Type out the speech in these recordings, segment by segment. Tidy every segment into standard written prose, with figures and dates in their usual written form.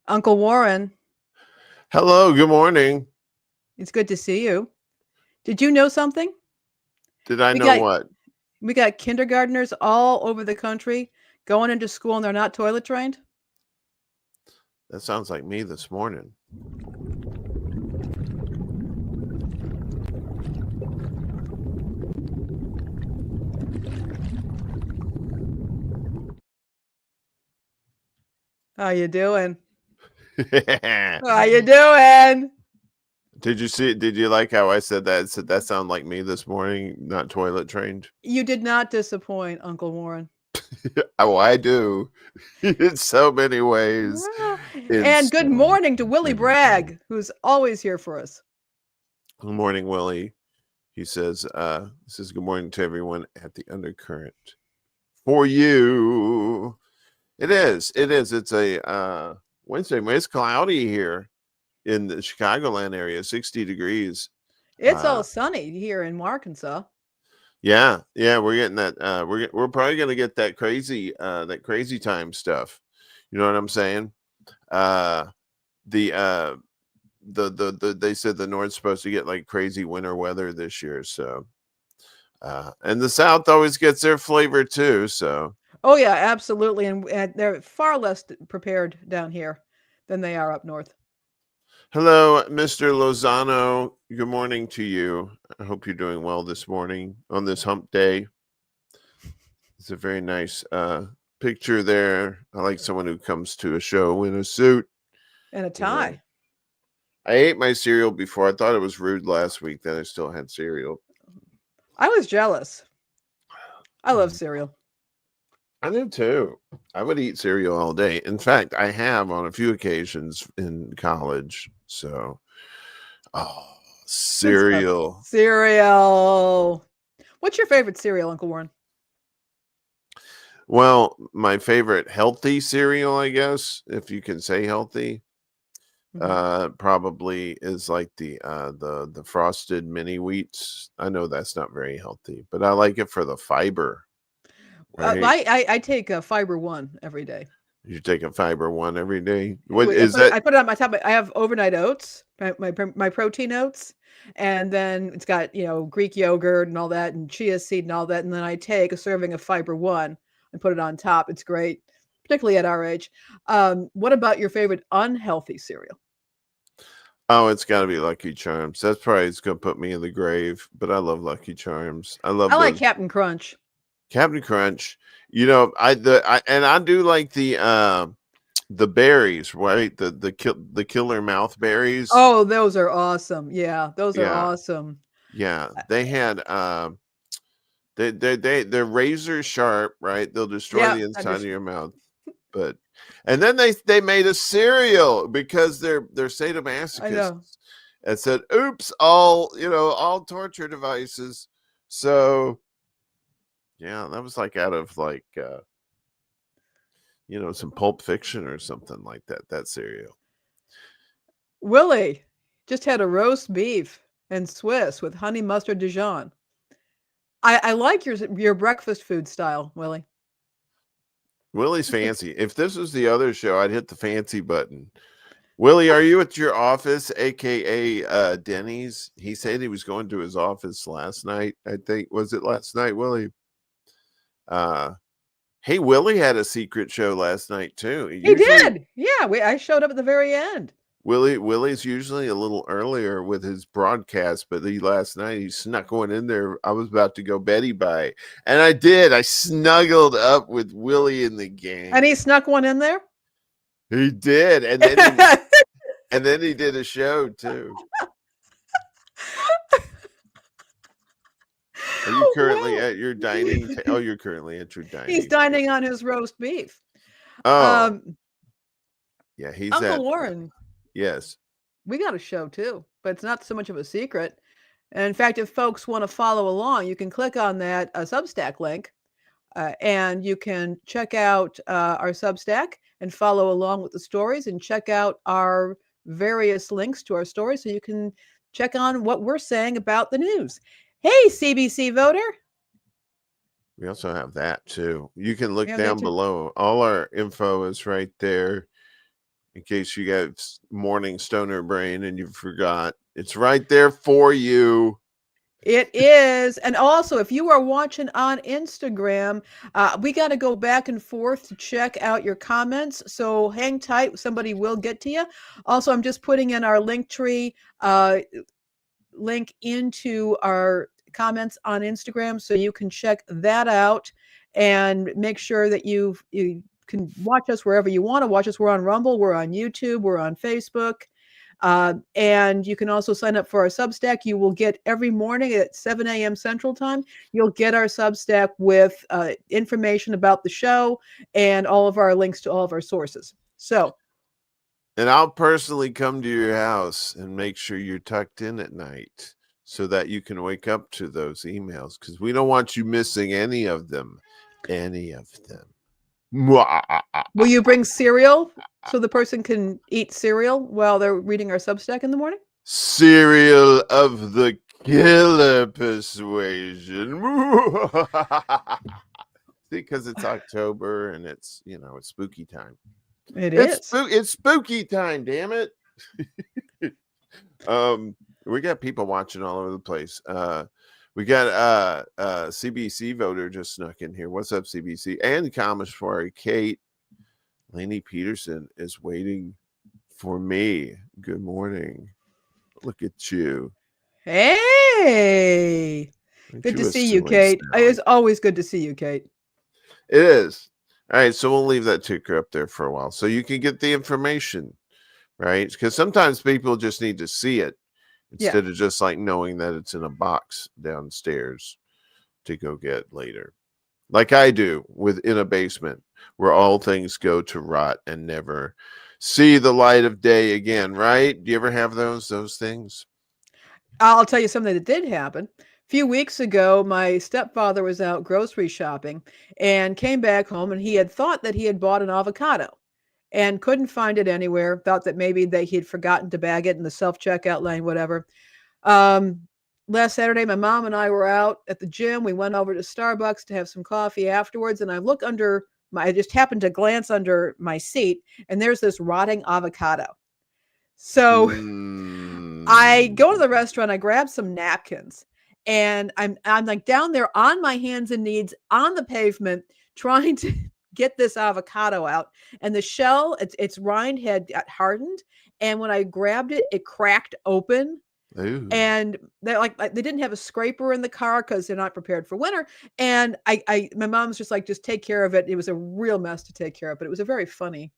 Uncle Warren, Hello, good morning. it's good to see you. Did you know something? Did I We know got what? we got kindergartners all over the country going into school and they're not toilet trained. That sounds like me this morning. How you doing? Did How you doing? you see? Did you like how I said that? It said that sound like me this morning, not toilet trained. You did not disappoint, Uncle Warren. Oh, I do in so many ways. Ah, In and good so morning to Willie many. Bragg, who's always here for us. Good morning, Willie. He says good morning to everyone at the Undercurrent. For you, it is. It is. It's a Wednesday. It's cloudy here in the Chicagoland area, 60 degrees. It's all sunny here in Arkansas. Yeah, we're getting that. We're probably gonna get that crazy time stuff. You know what I'm saying? Uh, the they said the North's supposed to get like crazy winter weather this year. So, and the South always gets their flavor too. So, Oh yeah, absolutely, and they're far less prepared down here than they are up north. hello, Mr. Lozano. Good morning to you. I hope you're doing well this morning on this hump day. It's a very nice picture there. I like someone who comes to a show in a suit. And a You know, tie. I ate my cereal before. I thought it was rude last week that I still had cereal. I was jealous. I love cereal. I do too. I would eat cereal all day. In fact, I have on a few occasions in college. So, oh, Good stuff. cereal. Cereal. What's your favorite cereal, Uncle Warren? Well, my favorite healthy cereal, I guess, if you can say healthy, Mhm. probably is like the frosted mini wheats. I know that's not very healthy, but I like it for the fiber. Right? I take Fiber One every day. You take a fiber one every day. What I is put it, that? I put it on my top. I have overnight oats, my protein oats, and then it's got Greek yogurt and all that, and chia seed and all that, and then I take a serving of Fiber One and put it on top. It's great, particularly at our age. What about your favorite unhealthy cereal? Oh, it's got to be Lucky Charms. That's probably it's gonna put me in the grave. But I love Lucky Charms. I I love like the Captain Crunch. Captain Crunch. I do like the berries, right? The killer mouth berries. Oh, those are awesome. Yeah, those are Yeah, awesome. yeah. They had they're razor sharp, right? They'll destroy Yeah, the I inside of just your mouth. But and then they made a cereal because they're I sadomasochists know. and said, "Oops, all torture devices." So yeah, that was like out of like some Pulp Fiction or something like that. That cereal. Willie just had a roast beef and Swiss with honey mustard Dijon. I like your breakfast food style, Willie. Willie's fancy. If this was the other show, I'd hit the fancy button. Willie, are you at your office, aka Denny's? He said he was going to his office last night. I think was it last night, Willie? Uh, hey, Willie had a secret show last night too. He Usually, did. Yeah, I showed up at the very end. Willie's usually a little earlier with his broadcast, but last night he snuck one in there. I was about to go Betty by, and I did. I snuggled up with Willie and the And he gang. snuck one in there. He did, and then he did a show too. Are you currently Well, at your dining? Oh, you're currently at your he's dining dining table. on his roast beef. Oh, Um, yeah, he's Uncle at. Warren, Yes. we got a show too, but it's not so much of a secret. And in fact, if folks want to follow along, you can click on that Substack link, and you can check out our Substack and follow along with the stories and check out our various links to our stories so you can check on what we're saying about the news. Hey, CBC voter. We also have that too. You can We look have that down too. below. All our info is right there. in case you got morning stoner brain and you forgot. It's right there for you. It is. And also, if you are watching on Instagram, we got to go back and forth to check out your comments. So hang tight. Somebody will get to you. Also, I'm just putting in our Linktree link into our comments on Instagram so you can check that out and make sure that you can watch us wherever you want to watch us. We're on Rumble, we're on YouTube, we're on Facebook. And you can also sign up for our Substack. You will get every morning at 7 a.m. Central Time, you'll get our Substack with information about the show and all of our links to all of our sources. So, and I'll personally come to your house and make sure you're tucked in at night so that you can wake up to those emails, because we don't want you missing any of them. Any of them. Will you bring cereal so the person can eat cereal while they're reading our Substack in the morning? Cereal of the killer persuasion. Because it's October and it's, it's spooky time. It's spooky time, damn it. We got people watching all over the place. We got CBC voter just snuck in here. What's up, CBC? And Kameshwari Kate. Lainey Peterson is waiting for me. Good morning. Look at you. Hey. Good to see you, Kate. It's always good to see you, Kate. It is. All right, so we'll leave that ticker up there for a while so you can get the information, right? Because sometimes people just need to see it instead of just like knowing that it's in a box downstairs to go get later. Like I do in a basement where all things go to rot and never see the light of day again, right? Do you ever have those things? I'll tell you something that did happen. A few weeks ago, my stepfather was out grocery shopping and came back home, and he had thought that he had bought an avocado and couldn't find it anywhere, thought that maybe he had forgotten to bag it in the self-checkout lane, whatever. Last Saturday, my mom and I were out at the gym. We went over to Starbucks to have some coffee afterwards, and I look I just happened to glance under my seat, and there's this rotting avocado. So I go to the restaurant, I grab some napkins, and I'm like down there on my hands and knees on the pavement trying to get this avocado out. And the shell, its rind had got hardened, and when I grabbed it, it cracked open. Ooh. And they're like they didn't have a scraper in the car because they're not prepared for winter. And my mom's just like, just take care of it. It was a real mess to take care of, but it was a very funny.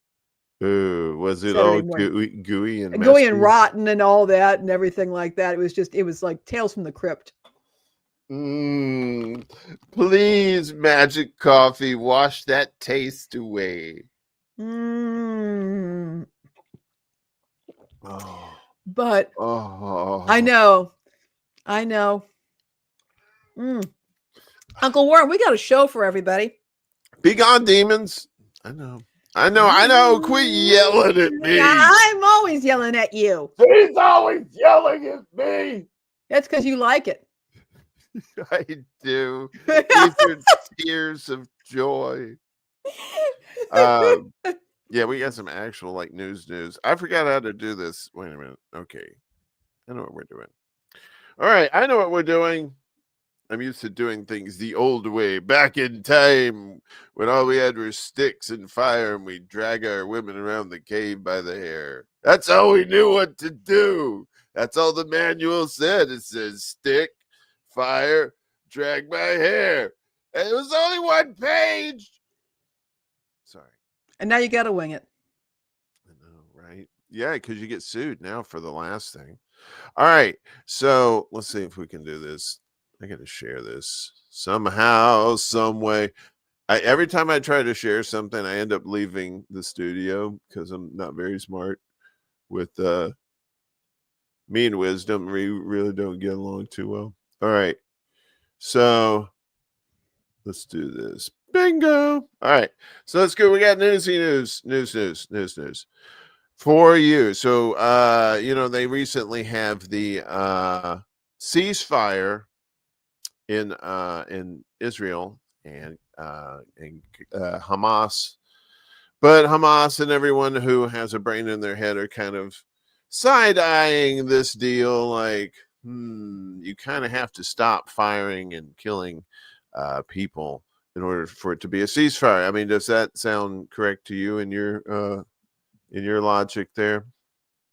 Ooh, was it all gooey and rotten and all that and everything like that? It was like Tales from the Crypt. Please, Magic Coffee, wash that taste away. Oh. But I know. Uncle Warren, we got a show for everybody. Be gone, demons. I know. Quit yelling at me. I'm always yelling at you. She's always yelling at me. That's because you like it. I do. These are tears of joy. Yeah, we got some actual like news. I forgot how to do this. Wait a minute. Okay. I know what we're doing. All right. I know what we're doing. I'm used to doing things the old way, back in time when all we had were sticks and fire and we'd drag our women around the cave by the hair. That's all we knew what to do. That's all the manual said. It says stick, fire, drag my hair. And it was only one page. Sorry. And now you got to wing it. I know, right? Yeah, because you get sued now for the last thing. All right. So let's see if we can do this. I got to share this somehow, some way. Every time I try to share something, I end up leaving the studio because I'm not very smart with me and Wisdom. We really don't get along too well. All right. So let's do this. Bingo. All right. So that's good. We got news for you. So, they recently have the ceasefire in Israel and Hamas But Hamas and everyone who has a brain in their head are kind of side-eyeing this deal like, you kind of have to stop firing and killing people in order for it to be a ceasefire. I mean, does that sound correct to you in your logic there?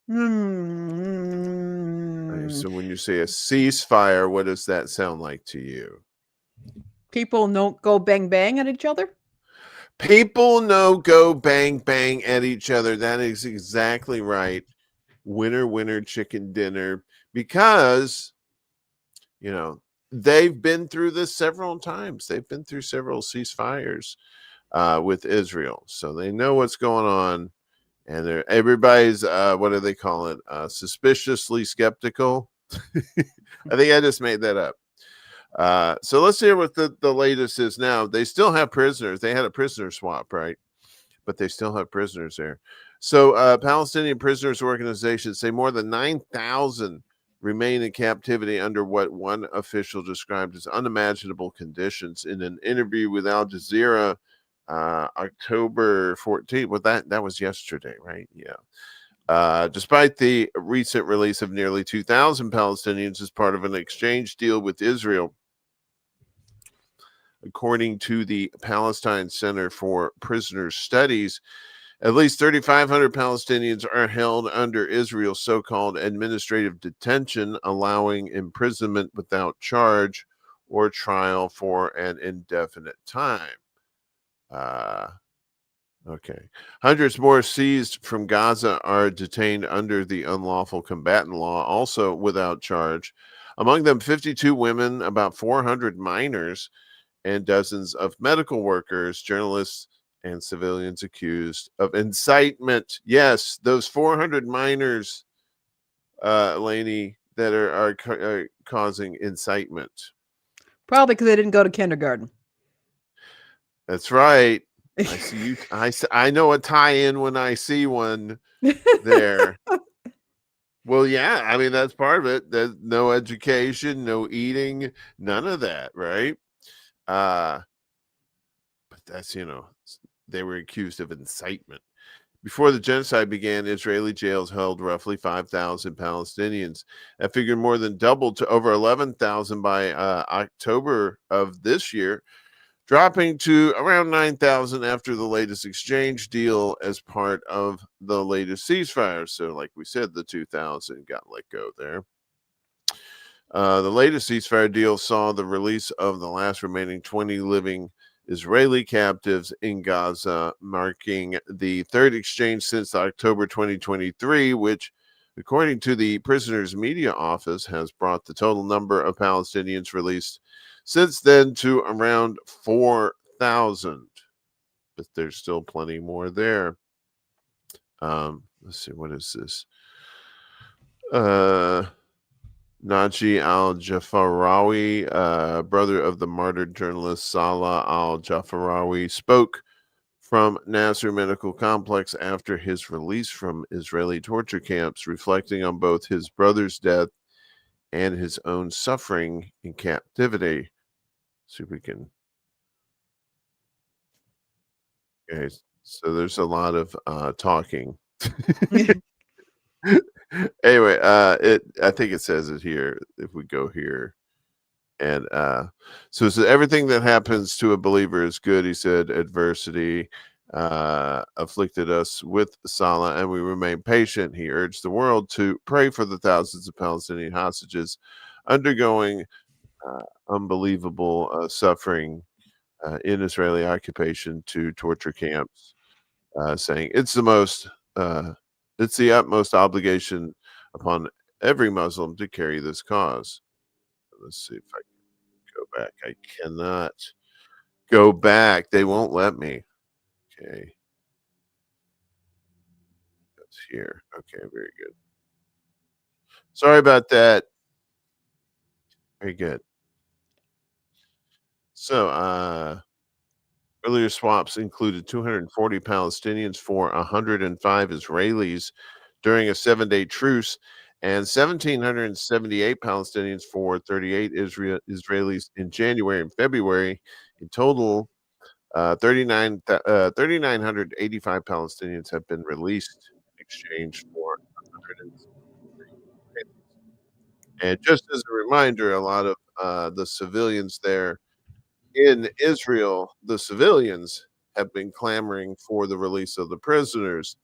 Hmm. So when you say a ceasefire, what does that sound like to you? People don't go bang bang at each other? People no go bang bang at each other. That is exactly right. Winner, winner, chicken dinner. Because, you know, they've been through this several times. They've been through several ceasefires with Israel. So they know what's going on. And everybody's, what do they call it? Suspiciously skeptical. I think I just made that up. So let's hear what the latest is now. They still have prisoners. They had a prisoner swap, right? But they still have prisoners there. So Palestinian Prisoners Organizations say more than 9,000 remain in captivity under what one official described as unimaginable conditions in an interview with Al Jazeera October 14th. Well, that was yesterday, right? Yeah. Despite the recent release of nearly 2,000 Palestinians as part of an exchange deal with Israel, according to the Palestine Center for Prisoner Studies, at least 3,500 Palestinians are held under Israel's so-called administrative detention, allowing imprisonment without charge or trial for an indefinite time. Okay. Hundreds more seized from Gaza are detained under the unlawful combatant law, also without charge. Among them, 52 women, about 400 minors, and dozens of medical workers, journalists, and civilians accused of incitement. Yes, those 400 minors, Lainey, that are causing incitement. Probably because they didn't go to kindergarten. That's right. I see you. I know a tie-in when I see one there. Well, yeah. I mean, that's part of it. There's no education, no eating, none of that, right? But that's they were accused of incitement. Before the genocide began, Israeli jails held roughly 5,000 Palestinians. That figure more than doubled to over 11,000 by October of this year, dropping to around 9,000 after the latest exchange deal as part of the latest ceasefire. So, like we said, the 2,000 got let go there. The latest ceasefire deal saw the release of the last remaining 20 living Israeli captives in Gaza, marking the third exchange since October 2023, which, according to the prisoners' media office, has brought the total number of Palestinians released since then to around 4,000. But there's still plenty more there. Let's see, what is this? Naji al-Jafarawi, brother of the martyred journalist Salah al-Jafarawi, spoke from Nasser Medical Complex after his release from Israeli torture camps, reflecting on both his brother's death and his own suffering in captivity. See if we can. Okay, so there's a lot of talking. Anyway, I think it says it here if we go here. And so everything that happens to a believer is good. He said adversity afflicted us with Salah, and we remain patient. He urged the world to pray for the thousands of Palestinian hostages undergoing unbelievable suffering in Israeli occupation to torture camps, saying it's the utmost obligation upon every Muslim to carry this cause. Let's see if I go back. I cannot go back. They won't let me. Okay. That's here. Okay, very good. Sorry about that. Very good. So, earlier swaps included 240 Palestinians for 105 Israelis during a 7-day truce, and 1,778 Palestinians for 38 Israelis in January and February. In total, 3,985 Palestinians have been released in exchange for 163 Israelis. And just as a reminder, a lot of the civilians there in Israel, the civilians have been clamoring for the release of the prisoners,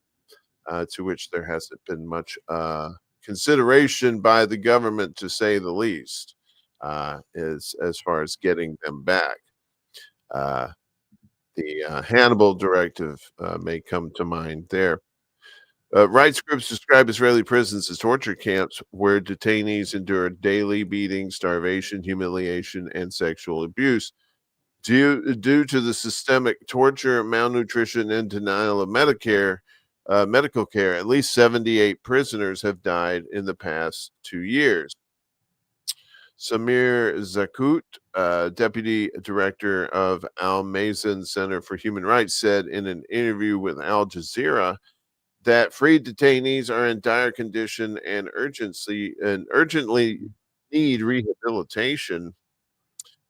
to which there hasn't been much consideration by the government, to say the least, as far as getting them back. Uh, the Hannibal Directive may come to mind there. Rights groups describe Israeli prisons as torture camps where detainees endure daily beatings, starvation, humiliation, and sexual abuse. Due to the systemic torture, malnutrition, and denial of medical care, at least 78 prisoners have died in the past 2 years. Samir Zakut, deputy director of Al Mazen Center for Human Rights, said in an interview with Al Jazeera that freed detainees are in dire condition and urgently need rehabilitation.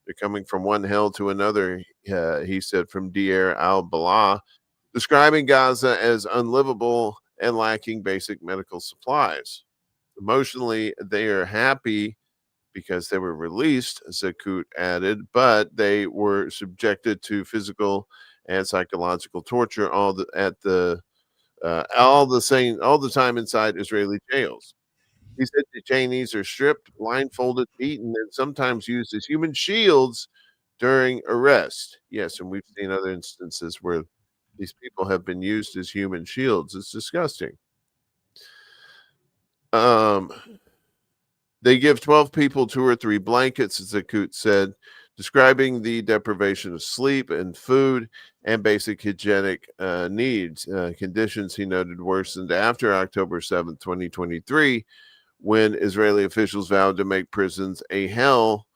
They're coming from one hell to another, he said, from Deir al-Balah, describing Gaza as unlivable and lacking basic medical supplies. Emotionally, they are happy because they were released, Zakut added, but they were subjected to physical and psychological torture all the time inside Israeli jails. He said detainees are stripped, blindfolded, beaten, and sometimes used as human shields during arrest. Yes, and we've seen other instances where these people have been used as human shields. It's disgusting. They give 12 people 2 or 3 blankets, Zakut said, describing the deprivation of sleep and food and basic hygienic needs. Conditions, he noted, worsened after October 7th, 2023, when Israeli officials vowed to make prisons a hell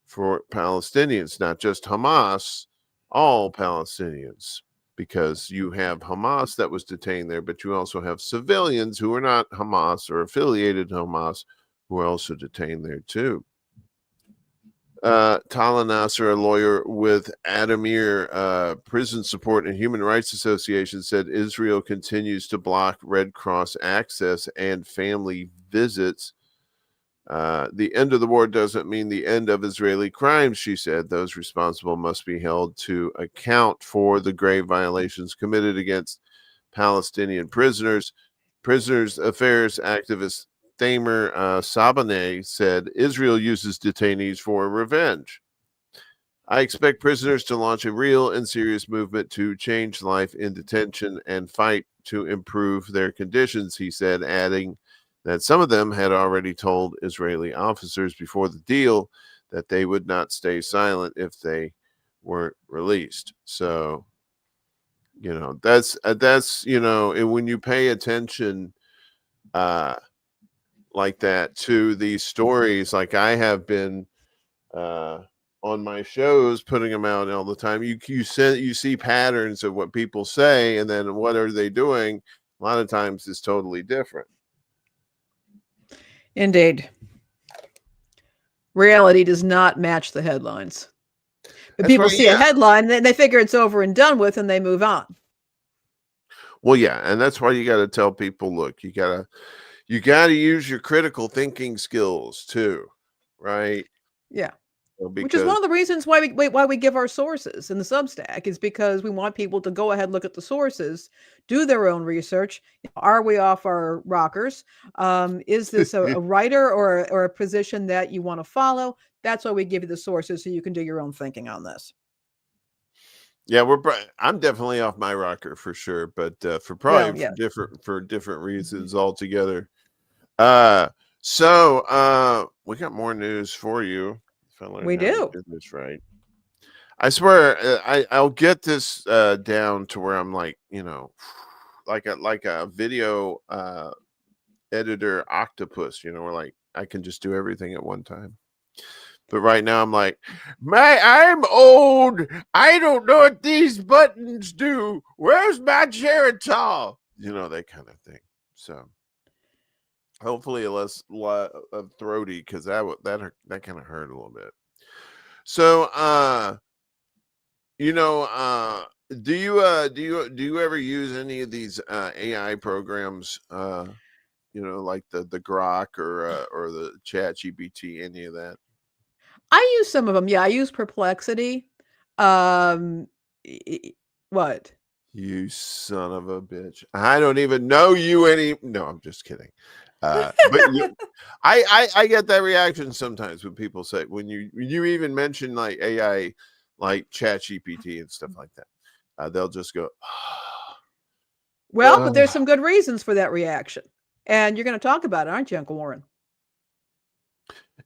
for Palestinians, not just Hamas, all Palestinians, because you have Hamas that was detained there, but you also have civilians who are not Hamas or affiliated to Hamas who are also detained there too. Tala Nasser, a lawyer with Adamir Prison Support and Human Rights Association, said Israel continues to block Red Cross access and family visits. The end of the war doesn't mean the end of Israeli crimes, she said. Those responsible must be held to account for the grave violations committed against Palestinian prisoners. Prisoners Affairs activist Thamer Sabaneh said Israel uses detainees for revenge. I expect prisoners to launch a real and serious movement to change life in detention and fight to improve their conditions, he said, adding that some of them had already told Israeli officers before the deal that they would not stay silent if they weren't released. So, that's and when you pay attention like that to these stories, like I have been on my shows putting them out all the time, you see patterns of what people say, and then what are they doing a lot of times is totally different. Indeed. Reality does not match the headlines. But That's people why, see a headline, they figure it's over and done with, and they move on. well, yeah, and that's why you got to tell people, look, you got to use your critical thinking skills too, right? Yeah. Which is one Because of the reasons why we give our sources in the Substack, is because we want people to go ahead, look at the sources, do their own research. Are we off our rockers? Is this a writer or a position that you want to follow? That's why we give you the sources so you can do your own thinking on this. yeah, I'm definitely off my rocker for sure, but for different reasons altogether. So we got more news for you. If I learn We how to do. do this right, I swear I'll get this down to where I'm like, like a video editor octopus, where like I can just do everything at one time. But right now I'm like, I'm old. I don't know what these buttons do. Where's my Geritol? That kind of thing. So hopefully less throaty, because that kind of hurt a little bit. So Do you ever use any of these AI programs? Like the Grok or the Chat GPT, any of that? I use some of them. Yeah, I use Perplexity. Um, e e what? You son of a bitch! I don't even know you any. No, I'm just kidding. But I get that reaction sometimes when people say when you even mention like AI, like Chat GPT and stuff like that. They'll just go, Well, but there's some good reasons for that reaction, and you're gonna talk about it, aren't you, Uncle Warren?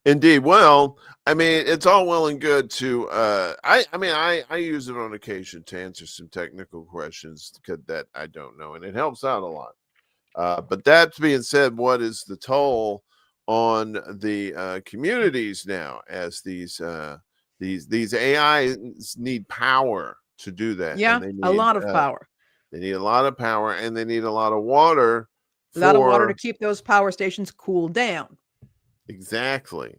indeed. Well, I mean, it's all well and good to I use it on occasion to answer some technical questions that I don't know, and it helps out a lot. But that being said, what is the toll on the communities now as these AIs need power to do that, and Yeah, a lot of power. they need a lot of power, and they need a lot of water A lot of water to for keep those power stations cooled down. exactly.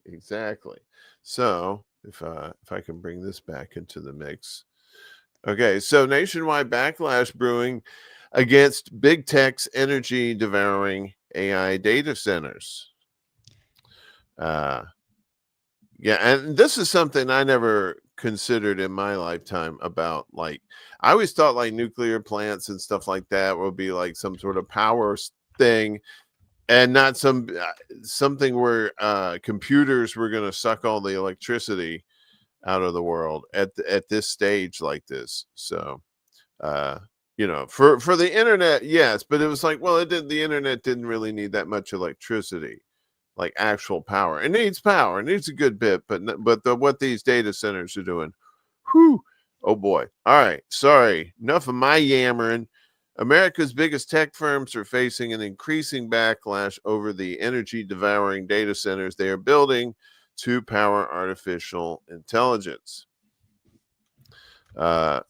So if I can bring this back into the mix. Okay, so nationwide backlash brewing against big tech's energy devouring AI data centers. Uh, yeah, and this is something I never considered in my lifetime about like I always thought like nuclear plants and stuff like that would be like some sort of power thing and not something where computers were going to suck all the electricity out of the world at this stage like this. So uh for the internet, yes, but it was like, well, the internet didn't really need that much electricity, like actual power. It needs power, it needs a good bit, but what these data centers are doing, whew, oh boy. All right, sorry, enough of my yammering. America's biggest tech firms are facing an increasing backlash over the energy devouring data centers they are building to power artificial intelligence.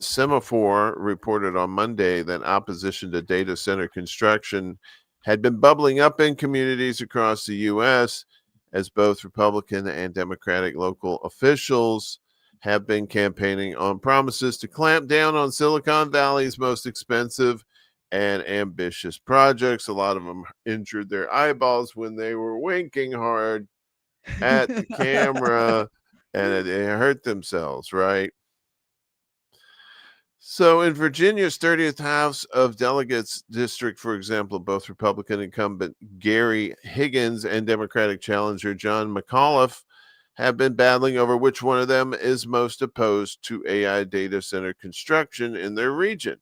Semaphore reported on Monday that opposition to data center construction had been bubbling up in communities across the U.S. as both Republican and Democratic local officials have been campaigning on promises to clamp down on Silicon Valley's most expensive and ambitious projects. A lot of them injured their eyeballs when they were winking hard at the camera and they hurt themselves, right? So in Virginia's 30th House of Delegates district, for example, both Republican incumbent Gary Higgins and Democratic challenger John McAuliffe have been battling over which one of them is most opposed to AI data center construction in their region.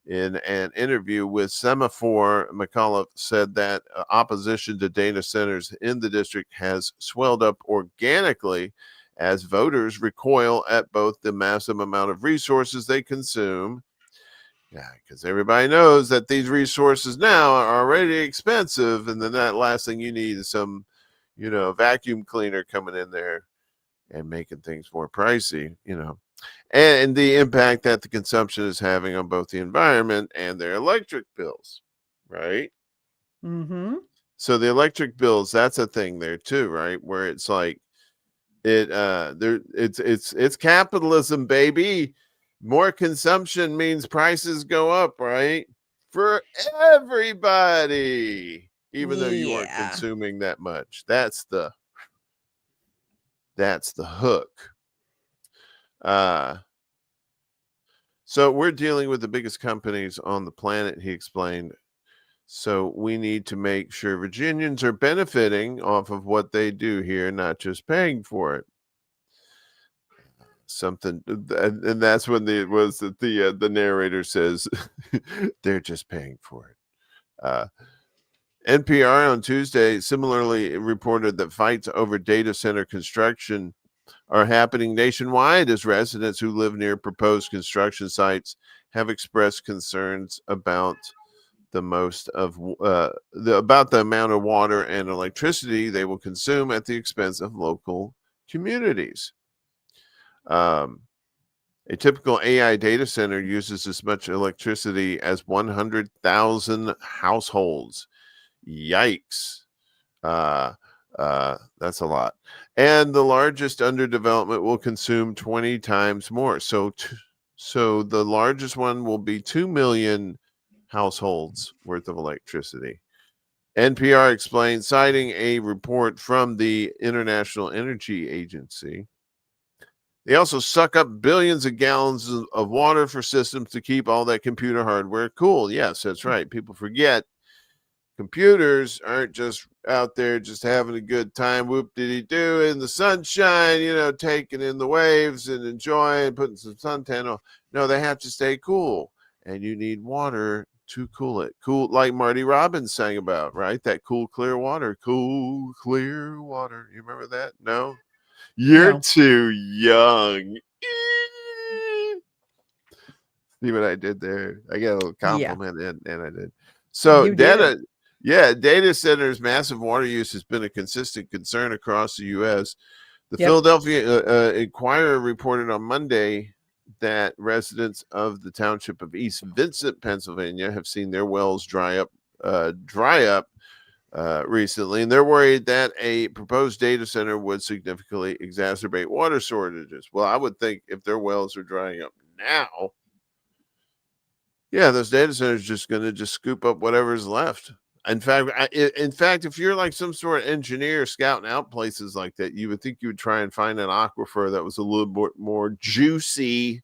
In an interview with Semaphore, McAuliffe said that opposition to data centers in the district has swelled up organically as voters recoil at both the massive amount of resources they consume. Yeah, because everybody knows that these resources now are already expensive, and then that last thing you need is some, vacuum cleaner coming in there and making things more pricey. And the impact that the consumption is having on both the environment and their electric bills, right? Mm-hmm. So the electric bills, that's a thing there too, right? Where it's like it's capitalism, baby. More consumption means prices go up, right? For everybody, even though you aren't Yeah. consuming that much. That's the hook. So we're dealing with the biggest companies on the planet, he explained. So we need to make sure Virginians are benefiting off of what they do here, not just paying for it. Something, and that's when the narrator says they're just paying for it. NPR on Tuesday similarly reported that fights over data center construction are happening nationwide as residents who live near proposed construction sites have expressed concerns about about the amount of water and electricity they will consume at the expense of local communities. A typical AI data center uses as much electricity as 100,000 households. Yikes. That's a lot. And the largest under development will consume 20 times more. So the largest one will be 2 million households worth of electricity. NPR explained, citing a report from the International Energy Agency. They also suck up billions of gallons of water for systems to keep all that computer hardware cool. Yes, that's right. People forget computers aren't just out there just having a good time, whoop-diddy-doo, in the sunshine, taking in the waves and enjoying, putting some suntan on. No, they have to stay cool, and you need water to cool it. Cool, like Marty Robbins sang about, right? That cool, clear water. Cool, clear water. You remember that? No? You're No. too young. See what I did there? I got a little Yeah. compliment, and I did. So You did. data centers' massive water use has been a consistent concern across the U.S. The Yep. Philadelphia Inquirer reported on Monday that residents of the township of East Vincent, Pennsylvania, have seen their wells dry up recently, and they're worried that a proposed data center would significantly exacerbate water shortages. Well, I would think if their wells are drying up now, yeah, those data centers just going to just scoop up whatever's left. In fact, if you're like some sort of engineer scouting out places like that, you would think you would try and find an aquifer that was a little bit more juicy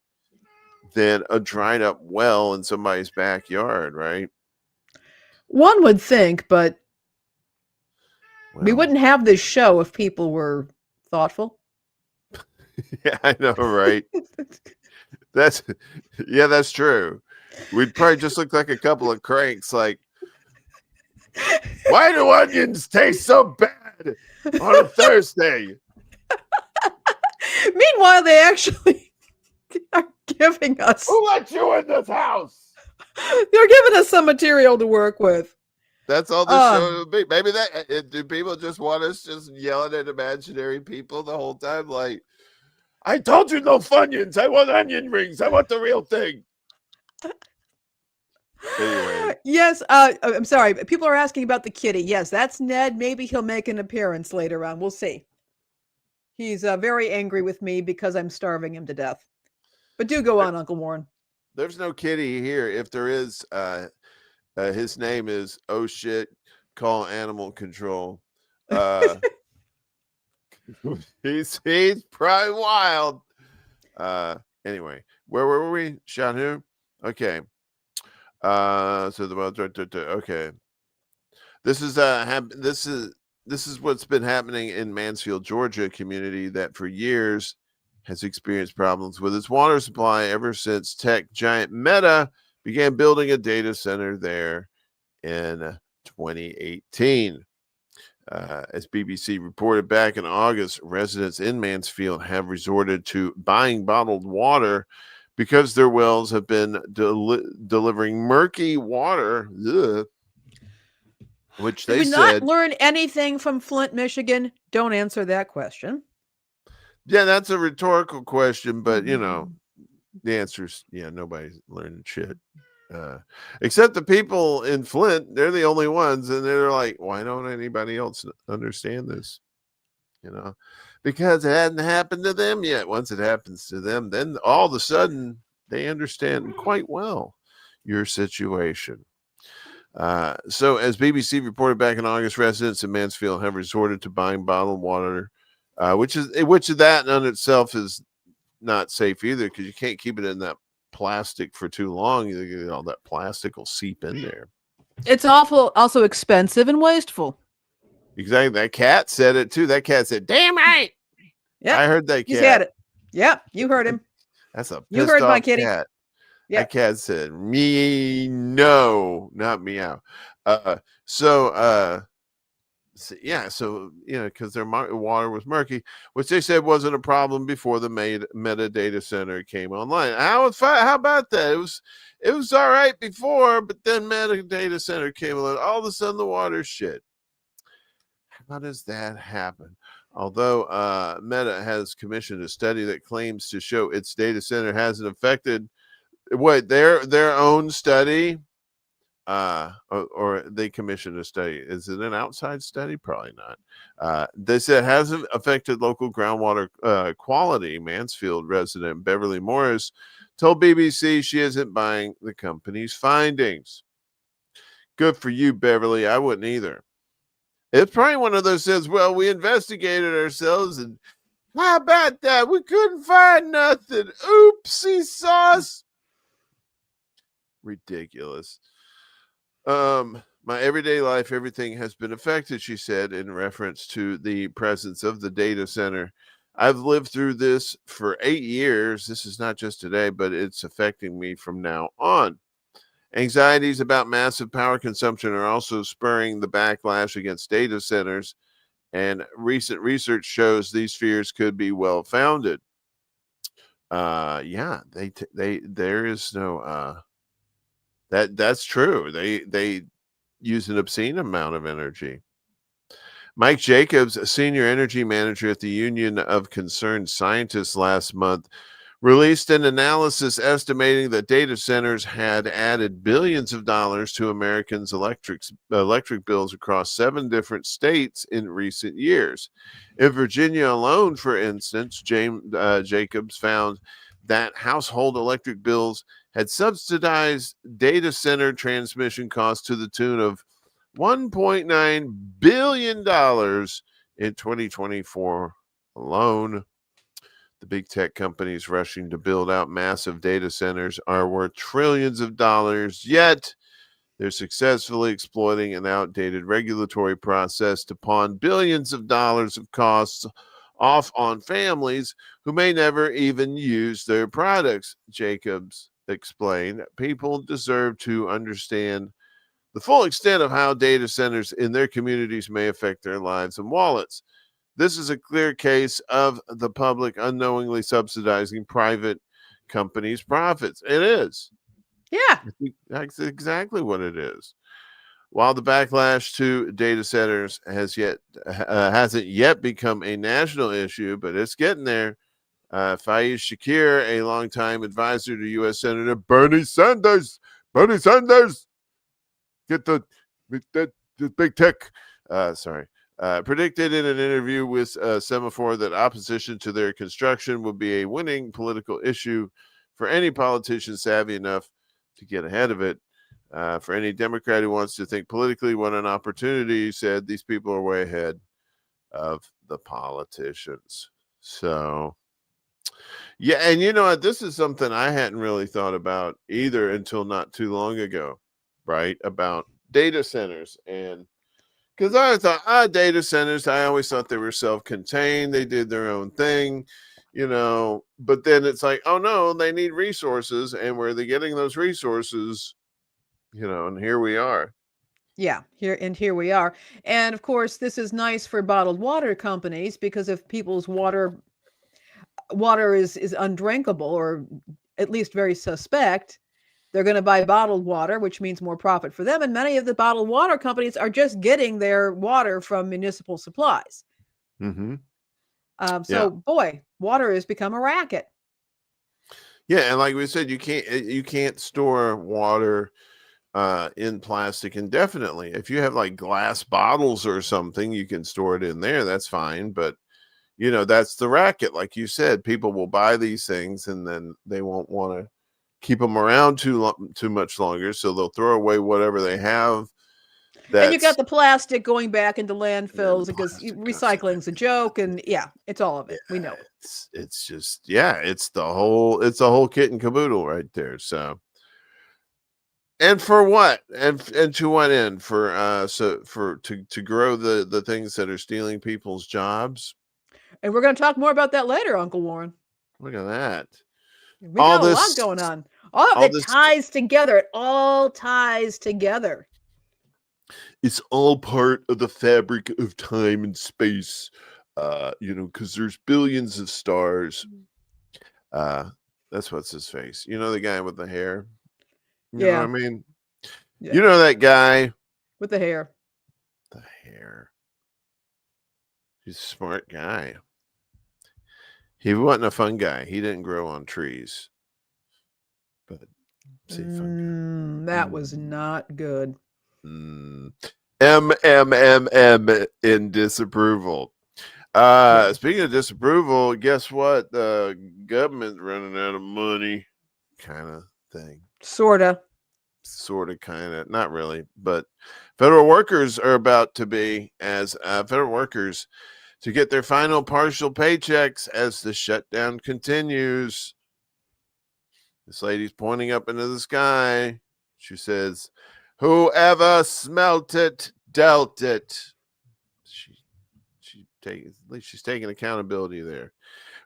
than a dried up well in somebody's backyard, right? One would think, but we Well, wouldn't have this show if people were thoughtful. yeah, I know, right? That's true. We'd probably just look like a couple of cranks, like, why do onions taste so bad on a Thursday? Meanwhile, they actually are giving us. Who let you in this house? They're giving us some material to work with. That's all this show will be. Maybe do people just want us just yelling at imaginary people the whole time? Like, I told you no Funyuns. I want onion rings. I want the real thing. Anyway. Yes, I'm sorry. People are asking about the kitty. Yes, that's Ned. Maybe he'll make an appearance later on. We'll see. He's very angry with me because I'm starving him to death. But do go on, Uncle Warren. There's no kitty here. If there is, his name is Oh Shit, Call Animal Control. He's probably wild. Anyway, where were we? Shahu? Okay. So okay. This is what's been happening in Mansfield, Georgia, community that for years has experienced problems with its water supply ever since tech giant Meta began building a data center there in 2018. As BBC reported back in August, residents in Mansfield have resorted to buying bottled water because their wells have been delivering murky water, which Did they we not said. learn anything from Flint, Michigan? Don't answer that question. Yeah, that's a rhetorical question, but the answer's nobody's learning shit. Except the people in Flint, they're the only ones, and they're like, why don't anybody else understand this? Because it hadn't happened to them yet. Once it happens to them, then all of a sudden they understand quite well your situation. So as BBC reported back in August, residents in Mansfield have resorted to buying bottled water, which that in itself is not safe either, because you can't keep it in that plastic for too long. All that plastic will seep in there. It's awful, also expensive and wasteful. Exactly. That cat said it too. That cat said, "Damn right." Yeah, I heard that cat. He's had it. Yep, you heard him. That's a you heard my kitty. Cat. Yep. That cat said, "Me no, not meow." So because their water was murky, which they said wasn't a problem before the Meta data center came online. How about that? It was all right before, but then Meta data center came along. All of a sudden, the water's shit. How does that happen? Although Meta has commissioned a study that claims to show its data center hasn't affected their own study. or they commissioned a study. Is it an outside study? Probably not. They said it hasn't affected local groundwater quality. Mansfield resident Beverly Morris told BBC she isn't buying the company's findings. Good for you, Beverly. I wouldn't either. It's probably one of those says, well, we investigated ourselves, and how about that? We couldn't find nothing. Oopsie sauce. Ridiculous. My everyday life, everything has been affected, she said, in reference to the presence of the data center. I've lived through this for 8 years. This is not just today, but it's affecting me from now on. Anxieties about massive power consumption are also spurring the backlash against data centers, and recent research shows these fears could be well founded. Yeah, there is no that's true. They use an obscene amount of energy. Mike Jacobs, a senior energy manager at the Union of Concerned Scientists, last month released an analysis estimating that data centers had added billions of dollars to Americans' electric bills across 7 different states in recent years. In Virginia alone, for instance, Jacobs found that household electric bills had subsidized data center transmission costs to the tune of $1.9 billion in 2024 alone. The big tech companies rushing to build out massive data centers are worth trillions of dollars, yet they're successfully exploiting an outdated regulatory process to pawn billions of dollars of costs off on families who may never even use their products, Jacobs explained. People deserve to understand the full extent of how data centers in their communities may affect their lives and wallets. This is a clear case of the public unknowingly subsidizing private companies' profits. It is. Yeah. That's exactly what it is. While the backlash to data centers hasn't yet become a national issue, but it's getting there. Faiz Shakir, a longtime advisor to U.S. Senator Bernie Sanders, get the big tech. Predicted in an interview with Semaphore that opposition to their construction would be a winning political issue for any politician savvy enough to get ahead of it. For any Democrat who wants to think politically, what an opportunity, he said. These people are way ahead of the politicians. So, yeah, and you know what? This is something I hadn't really thought about either until not too long ago, right? About data centers. And because I thought, data centers, I always thought they were self-contained. They did their own thing, but then it's like, oh no, they need resources. And where are they getting those resources? And here we are. Yeah, here we are. And of course, this is nice for bottled water companies because if people's water is undrinkable or at least very suspect, they're going to buy bottled water, which means more profit for them. And many of the bottled water companies are just getting their water from municipal supplies. Mm-hmm. So, boy, water has become a racket. Yeah, and like we said, you can't store water in plastic indefinitely. If you have like glass bottles or something, you can store it in there. That's fine, but that's the racket. Like you said, people will buy these things and then they won't want to keep them around too much longer, so they'll throw away whatever they have. And you got the plastic going back into landfills because recycling's a joke, and yeah, it's all of it. We know it's just it's the whole kit and caboodle right there. So, and for what, and to what end? For to grow the things that are stealing people's jobs. And we're going to talk more about that later, Uncle Warren. Look at that. We got a lot going on. All of it ties together. It all ties together. It's all part of the fabric of time and space, because there's billions of stars. That's what's his face. The guy with the hair. You know what I mean? Yeah. You know that guy with the hair. The hair. He's a smart guy. He wasn't a fun guy. He didn't grow on trees. But See if I can. That was not good. Mm. MMMM in disapproval. Yeah. Speaking of disapproval, guess what? The government's running out of money, kind of thing. Sorta. Sort of, kind of, not really, but federal workers are about to be, as federal workers, to get their final partial paychecks as the shutdown continues. This lady's pointing up into the sky. She says, "Whoever smelt it, dealt it." At least she's taking accountability there.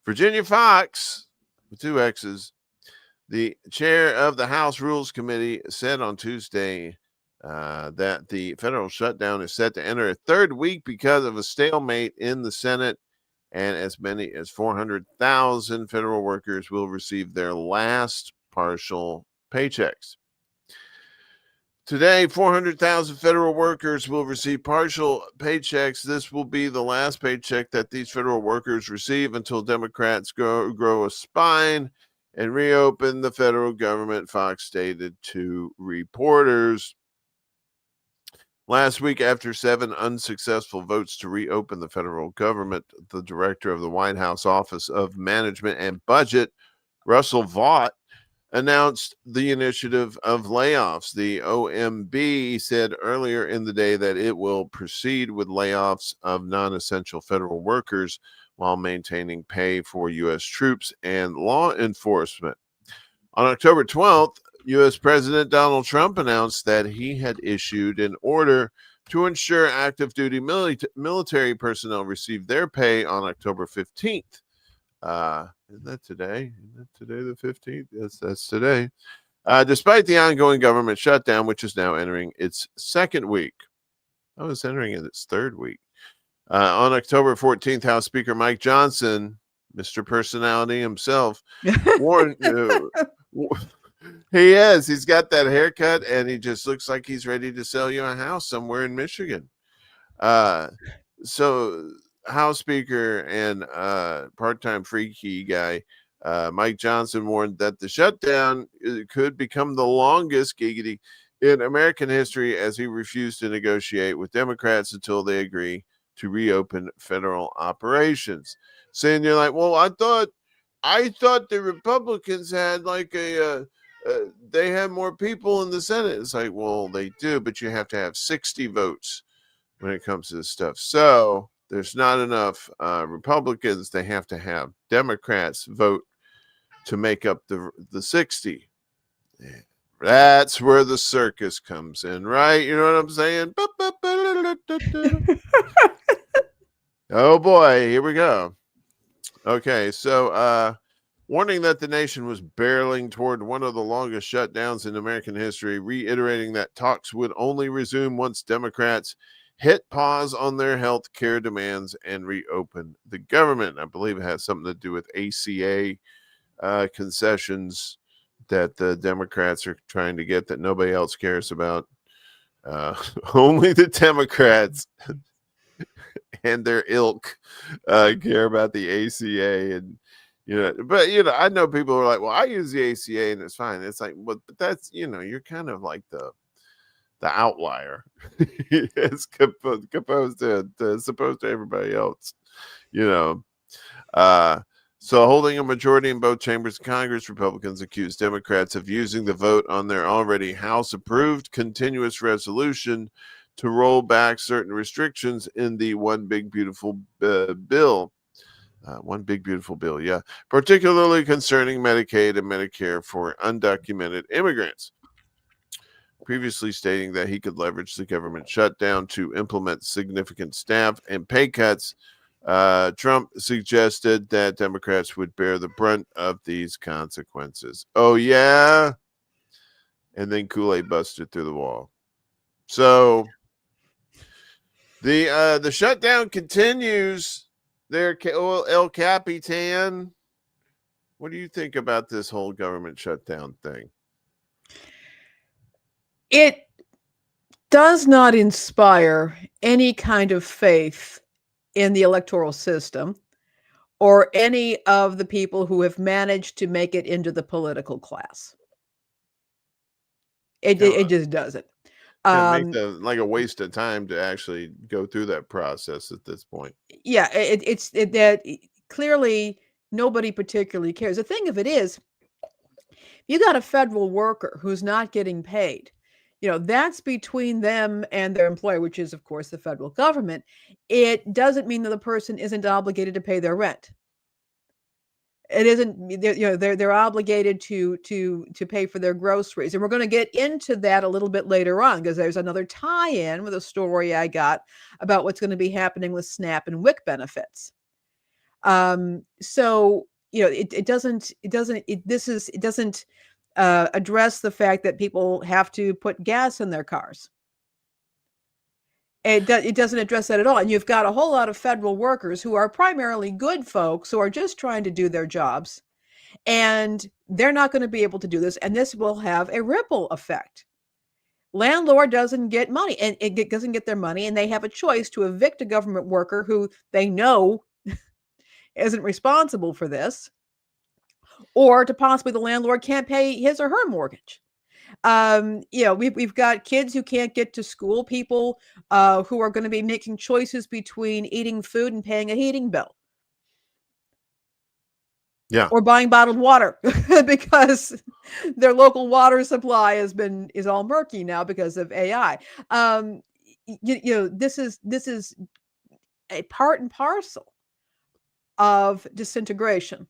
Virginia Fox, with two X's, the chair of the House Rules Committee, said on Tuesday that the federal shutdown is set to enter a third week because of a stalemate in the Senate, and as many as 400,000 federal workers will receive their last partial paychecks. Today, 400,000 federal workers will receive partial paychecks. This will be the last paycheck that these federal workers receive until Democrats grow a spine and reopen the federal government, Fox stated to reporters. Last week, after 7 unsuccessful votes to reopen the federal government, the director of the White House Office of Management and Budget, Russell Vought, announced the initiative of layoffs. The OMB said earlier in the day that it will proceed with layoffs of non-essential federal workers while maintaining pay for U.S. troops and law enforcement. On October 12th, U.S. President Donald Trump announced that he had issued an order to ensure active duty military personnel receive their pay on October 15th. Isn't that today? Isn't that today the 15th? Yes, that's today. Despite the ongoing government shutdown, which is now entering its second week. I was entering in its third week. On October 14th, House Speaker Mike Johnson, Mr. Personality himself, warned. He is. He's got that haircut, and he just looks like he's ready to sell you a house somewhere in Michigan. So House Speaker and part-time freaky guy Mike Johnson warned that the shutdown could become the longest giggity in American history as he refused to negotiate with Democrats until they agree to reopen federal operations. Saying you're like, well, I thought the Republicans had like they had more people in the Senate. It's like, well, they do, but you have to have 60 votes when it comes to this stuff. So there's not enough Republicans. They have to have Democrats vote to make up the 60. That's where the circus comes in, right? You know what I'm saying? Oh boy, here we go. Okay, so warning that the nation was barreling toward one of the longest shutdowns in American history, reiterating that talks would only resume once Democrats hit pause on their health care demands and reopen the government. I believe it has something to do with ACA concessions that the Democrats are trying to get that nobody else cares about. Only the Democrats and their ilk care about the ACA. And but I know people are like, well, I use the ACA and it's fine. It's like, but that's you're kind of like the outlier as opposed to everybody else. So holding a majority in both chambers of Congress, Republicans accused Democrats of using the vote on their already House-approved continuous resolution to roll back certain restrictions in the One Big Beautiful Bill. One Big Beautiful Bill, yeah. Particularly concerning Medicaid and Medicare for undocumented immigrants. Previously stating that he could leverage the government shutdown to implement significant staff and pay cuts, Trump suggested that Democrats would bear the brunt of these consequences. Oh, yeah? And then Kool-Aid busted through the wall. So the shutdown continues there, El Capitan. What do you think about this whole government shutdown thing? It does not inspire any kind of faith in the electoral system or any of the people who have managed to make it into the political class. It just doesn't. Kind of makes Um, it like a waste of time to actually go through that process at this point. yeah, that clearly nobody particularly cares. The thing of it is, you got a federal worker who's not getting paid. That's between them and their employer, which is, of course, the federal government. It doesn't mean that the person isn't obligated to pay their rent. It isn't, they're obligated to pay for their groceries. And we're going to get into that a little bit later on, because there's another tie-in with a story I got about what's going to be happening with SNAP and WIC benefits. So it doesn't address the fact that people have to put gas in their cars. It doesn't address that at all. And you've got a whole lot of federal workers who are primarily good folks who are just trying to do their jobs, and they're not going to be able to do this. And this will have a ripple effect. Landlord doesn't get money, and it doesn't get their money, and they have a choice to evict a government worker who they know isn't responsible for this, or to possibly the landlord can't pay his or her mortgage. We've got kids who can't get to school, people who are going to be making choices between eating food and paying a heating bill. Yeah. Or buying bottled water because their local water supply is all murky now because of AI. This is a part and parcel of disintegration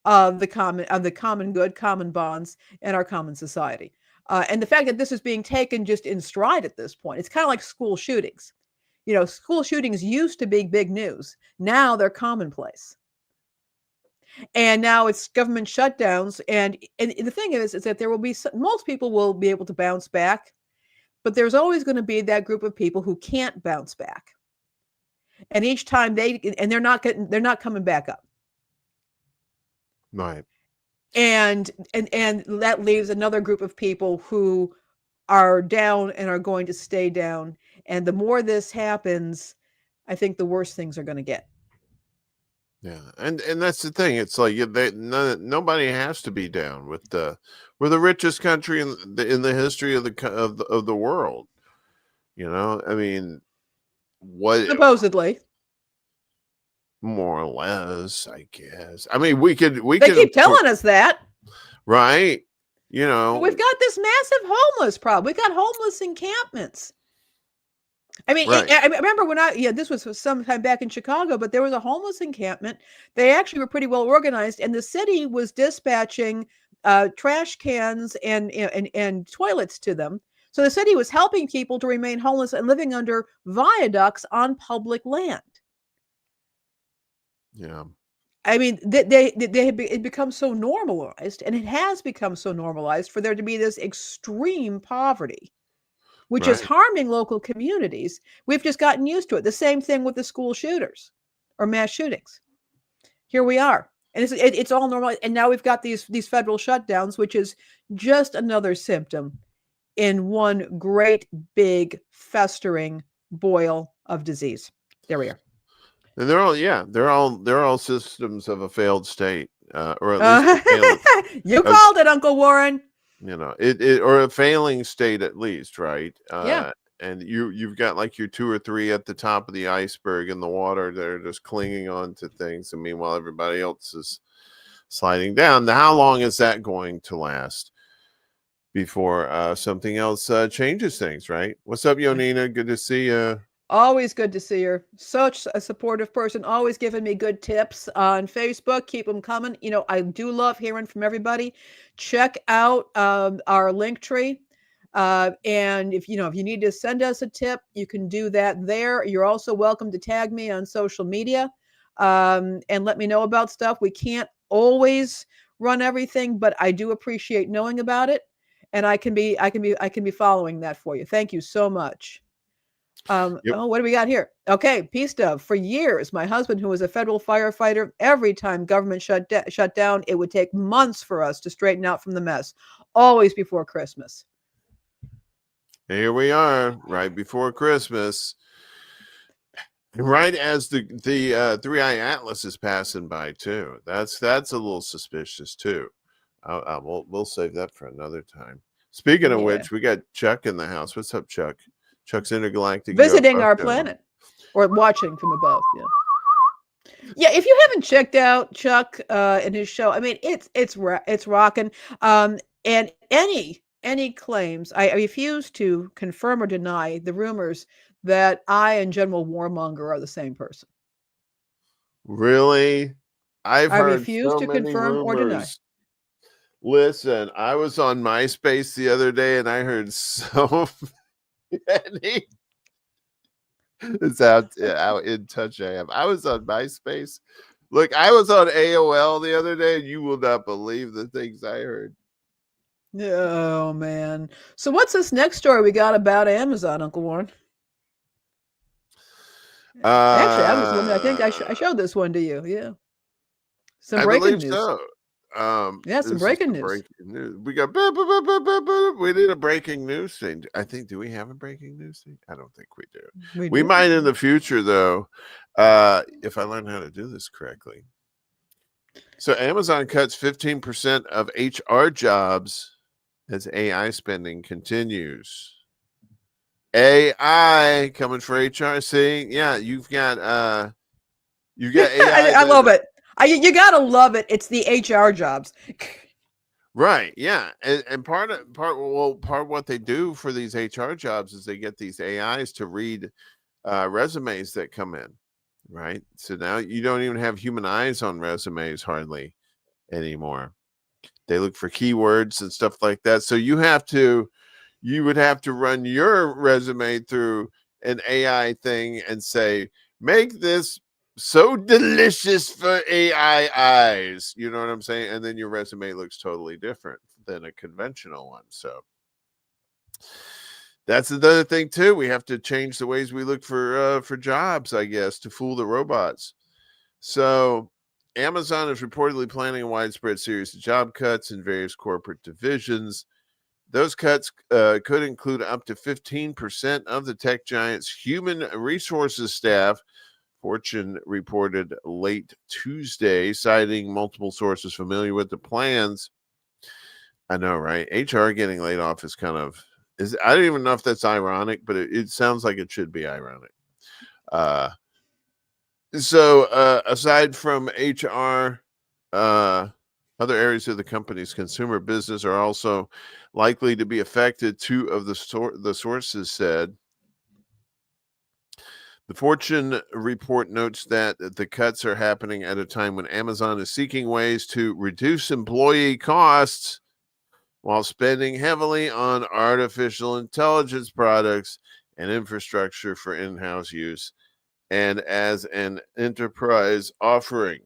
of the common good, common bonds, and our common society. And the fact that this is being taken just in stride at this point, it's kind of like school shootings. School shootings used to be big news. Now they're commonplace. And now it's government shutdowns. And the thing is that there will be most people will be able to bounce back, but there's always going to be that group of people who can't bounce back. And each time they're not coming back up. Right. And that leaves another group of people who are down and are going to stay down. And the more this happens, I think the worse things are going to get. Yeah, and that's the thing. It's like nobody has to be down with we're the richest country in the history of the world. I mean, what Supposedly, more or less, I guess. I mean, we they keep telling us that, right? we've got this massive homeless problem. We've got homeless encampments. I mean, right. I remember when this was sometime back in Chicago, but there was a homeless encampment. They actually were pretty well organized, and the city was dispatching trash cans and toilets to them. So the city was helping people to remain homeless and living under viaducts on public land. Yeah. I mean, it become so normalized, and it has become so normalized for there to be this extreme poverty, which is harming local communities. We've just gotten used to it. The same thing with the school shooters or mass shootings. Here we are. And it's all normal. And now we've got these federal shutdowns, which is just another symptom in one great big festering boil of disease. There we are. And they're all systems of a failed state, or at least you called it, Uncle Warren. It or a failing state at least, right? Yeah. And you've got like your 2 or 3 at the top of the iceberg in the water that are just clinging on to things, and meanwhile everybody else is sliding down. Now, how long is that going to last before something else changes things, right? What's up, Yonina? Good to see you. Always good to see her. Such a supportive person, always giving me good tips on Facebook. Keep them coming. I do love hearing from everybody. Check out our link tree. And if you need to send us a tip, you can do that there. You're also welcome to tag me on social media and let me know about stuff. We can't always run everything, but I do appreciate knowing about it. And I can be following that for you. Thank you so much. Yep. Oh, what do we got here? Okay, Peace Dove. For years, my husband, who was a federal firefighter, every time government shut down, it would take months for us to straighten out from the mess, always before Christmas. Here we are, right before Christmas, right as the 3i Atlas is passing by too. That's a little suspicious too. We'll save that for another time. Speaking of Yeah. which, we got Chuck in the house. What's up, Chuck? Chuck's intergalactic Visiting UFO our show. planet or watching from above. Yeah. Yeah, if you haven't checked out Chuck and his show, I mean it's rocking. And any claims, I refuse to confirm or deny the rumors that I and General Warmonger are the same person. Really? I've I heard refuse so to many confirm or deny. rumors. Listen, I was on MySpace the other day and I heard so many. It's how in touch I am. I was on MySpace. Look, I was on AOL the other day, and you will not believe the things I heard. Oh man. So what's this next story we got about Amazon, Uncle Warren? Actually, I was wondering. I think I showed this one to you. Yeah, some I breaking believe news. so. Yeah, some This is breaking the news. breaking news. We got we need a breaking news thing. I think, do we have a breaking news thing? I don't think we do. We We do. might in the future though, if I learn how to do this correctly. So Amazon cuts 15% of HR jobs as AI spending continues. AI coming for HR. See, yeah, you've got AI I love that it. You gotta love it. It's the HR jobs. right, yeah. And part of what they do for these HR jobs is they get these AIs to read resumes that come in. Right. So now you don't even have human eyes on resumes hardly anymore. They look for keywords and stuff like that. So you would have to run your resume through an AI thing and say, make this so delicious for AI eyes. You know what I'm saying? And then your resume looks totally different than a conventional one. So that's another thing too. We have to change the ways we look for jobs, I guess, to fool the robots. So Amazon is reportedly planning a widespread series of job cuts in various corporate divisions. Those cuts could include up to 15% of the tech giant's human resources staff, Fortune reported late Tuesday, citing multiple sources familiar with the plans. I know, right? HR getting laid off is I don't even know if that's ironic, but it sounds like it should be ironic. So aside from HR, other areas of the company's consumer business are also likely to be affected. Two of the sources said. The Fortune report notes that the cuts are happening at a time when Amazon is seeking ways to reduce employee costs while spending heavily on artificial intelligence products and infrastructure for in-house use and as an enterprise offering.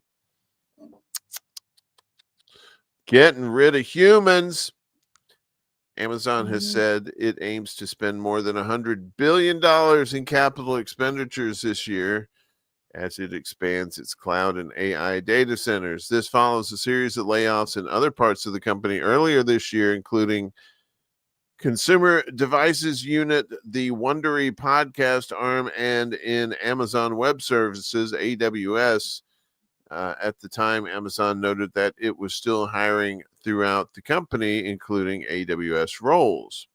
Getting rid of humans. Amazon has said it aims to spend more than $100 billion in capital expenditures this year as it expands its cloud and AI data centers. This follows a series of layoffs in other parts of the company earlier this year, including consumer devices unit, the Wondery podcast arm, and in Amazon Web Services, AWS. At the time, Amazon noted that it was still hiring throughout the company, including AWS roles.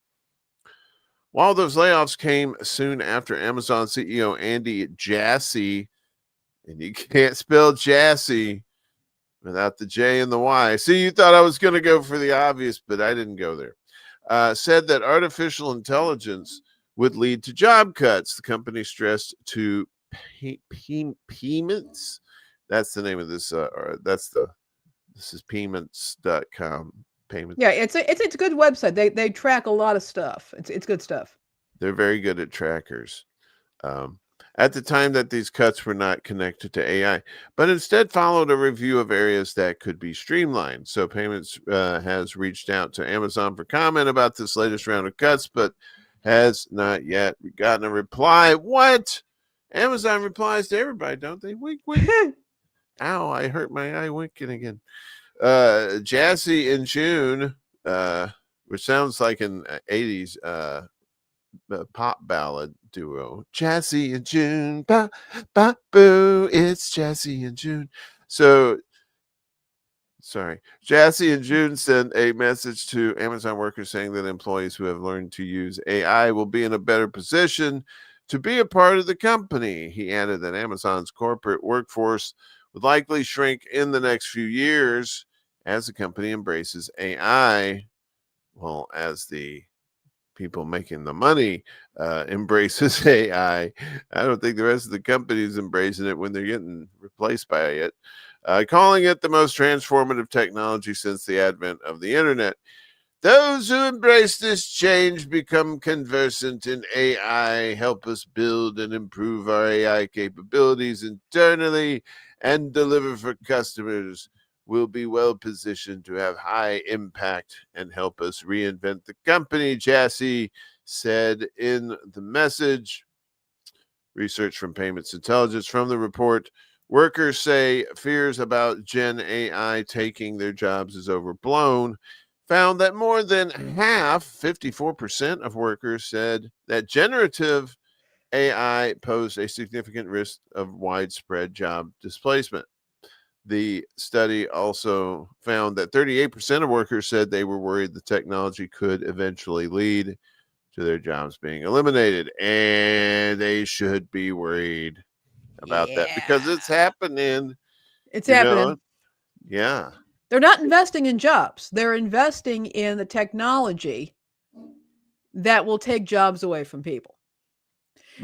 While those layoffs came soon after Amazon CEO Andy Jassy, and you can't spell Jassy without the J and the Y. See, you thought I was going to go for the obvious, but I didn't go there. Said that artificial intelligence would lead to job cuts. The company stressed to payments. That's the name of this. This is payments.com. Payments. Yeah, it's a good website. They track a lot of stuff. It's good stuff. They're very good at trackers. At the time that these cuts were not connected to AI, but instead followed a review of areas that could be streamlined. So Payments has reached out to Amazon for comment about this latest round of cuts, but has not yet gotten a reply. What? Amazon replies to everybody, don't they? Wink, wink. Ow, I hurt my eye winking again. Jassy in June, which sounds like an 80s pop ballad duo. Jassy and June, ba ba boo, it's Jassy and June. So Sorry. Jassy and June sent a message to Amazon workers saying that employees who have learned to use AI will be in a better position to be a part of the company. He added that Amazon's corporate workforce would likely shrink in the next few years as the company embraces AI. Well, as the people making the money embraces AI. I don't think the rest of the company is embracing it when they're getting replaced by it. Calling it the most transformative technology since the advent of the internet. Those who embrace this change become conversant in AI, help us build and improve our AI capabilities internally, and deliver for customers. Will be well positioned to have high impact and help us reinvent the company, Jassy said in the message. Research from Payments Intelligence from the report. Workers say fears about Gen AI taking their jobs is overblown. Found that more than half, 54% of workers said that generative AI posed a significant risk of widespread job displacement. The study also found that 38% of workers said they were worried the technology could eventually lead to their jobs being eliminated. And they should be worried about that because Yeah. it's happening, It's you know? happening. Yeah. They're not investing in jobs. They're investing in the technology that will take jobs away from people.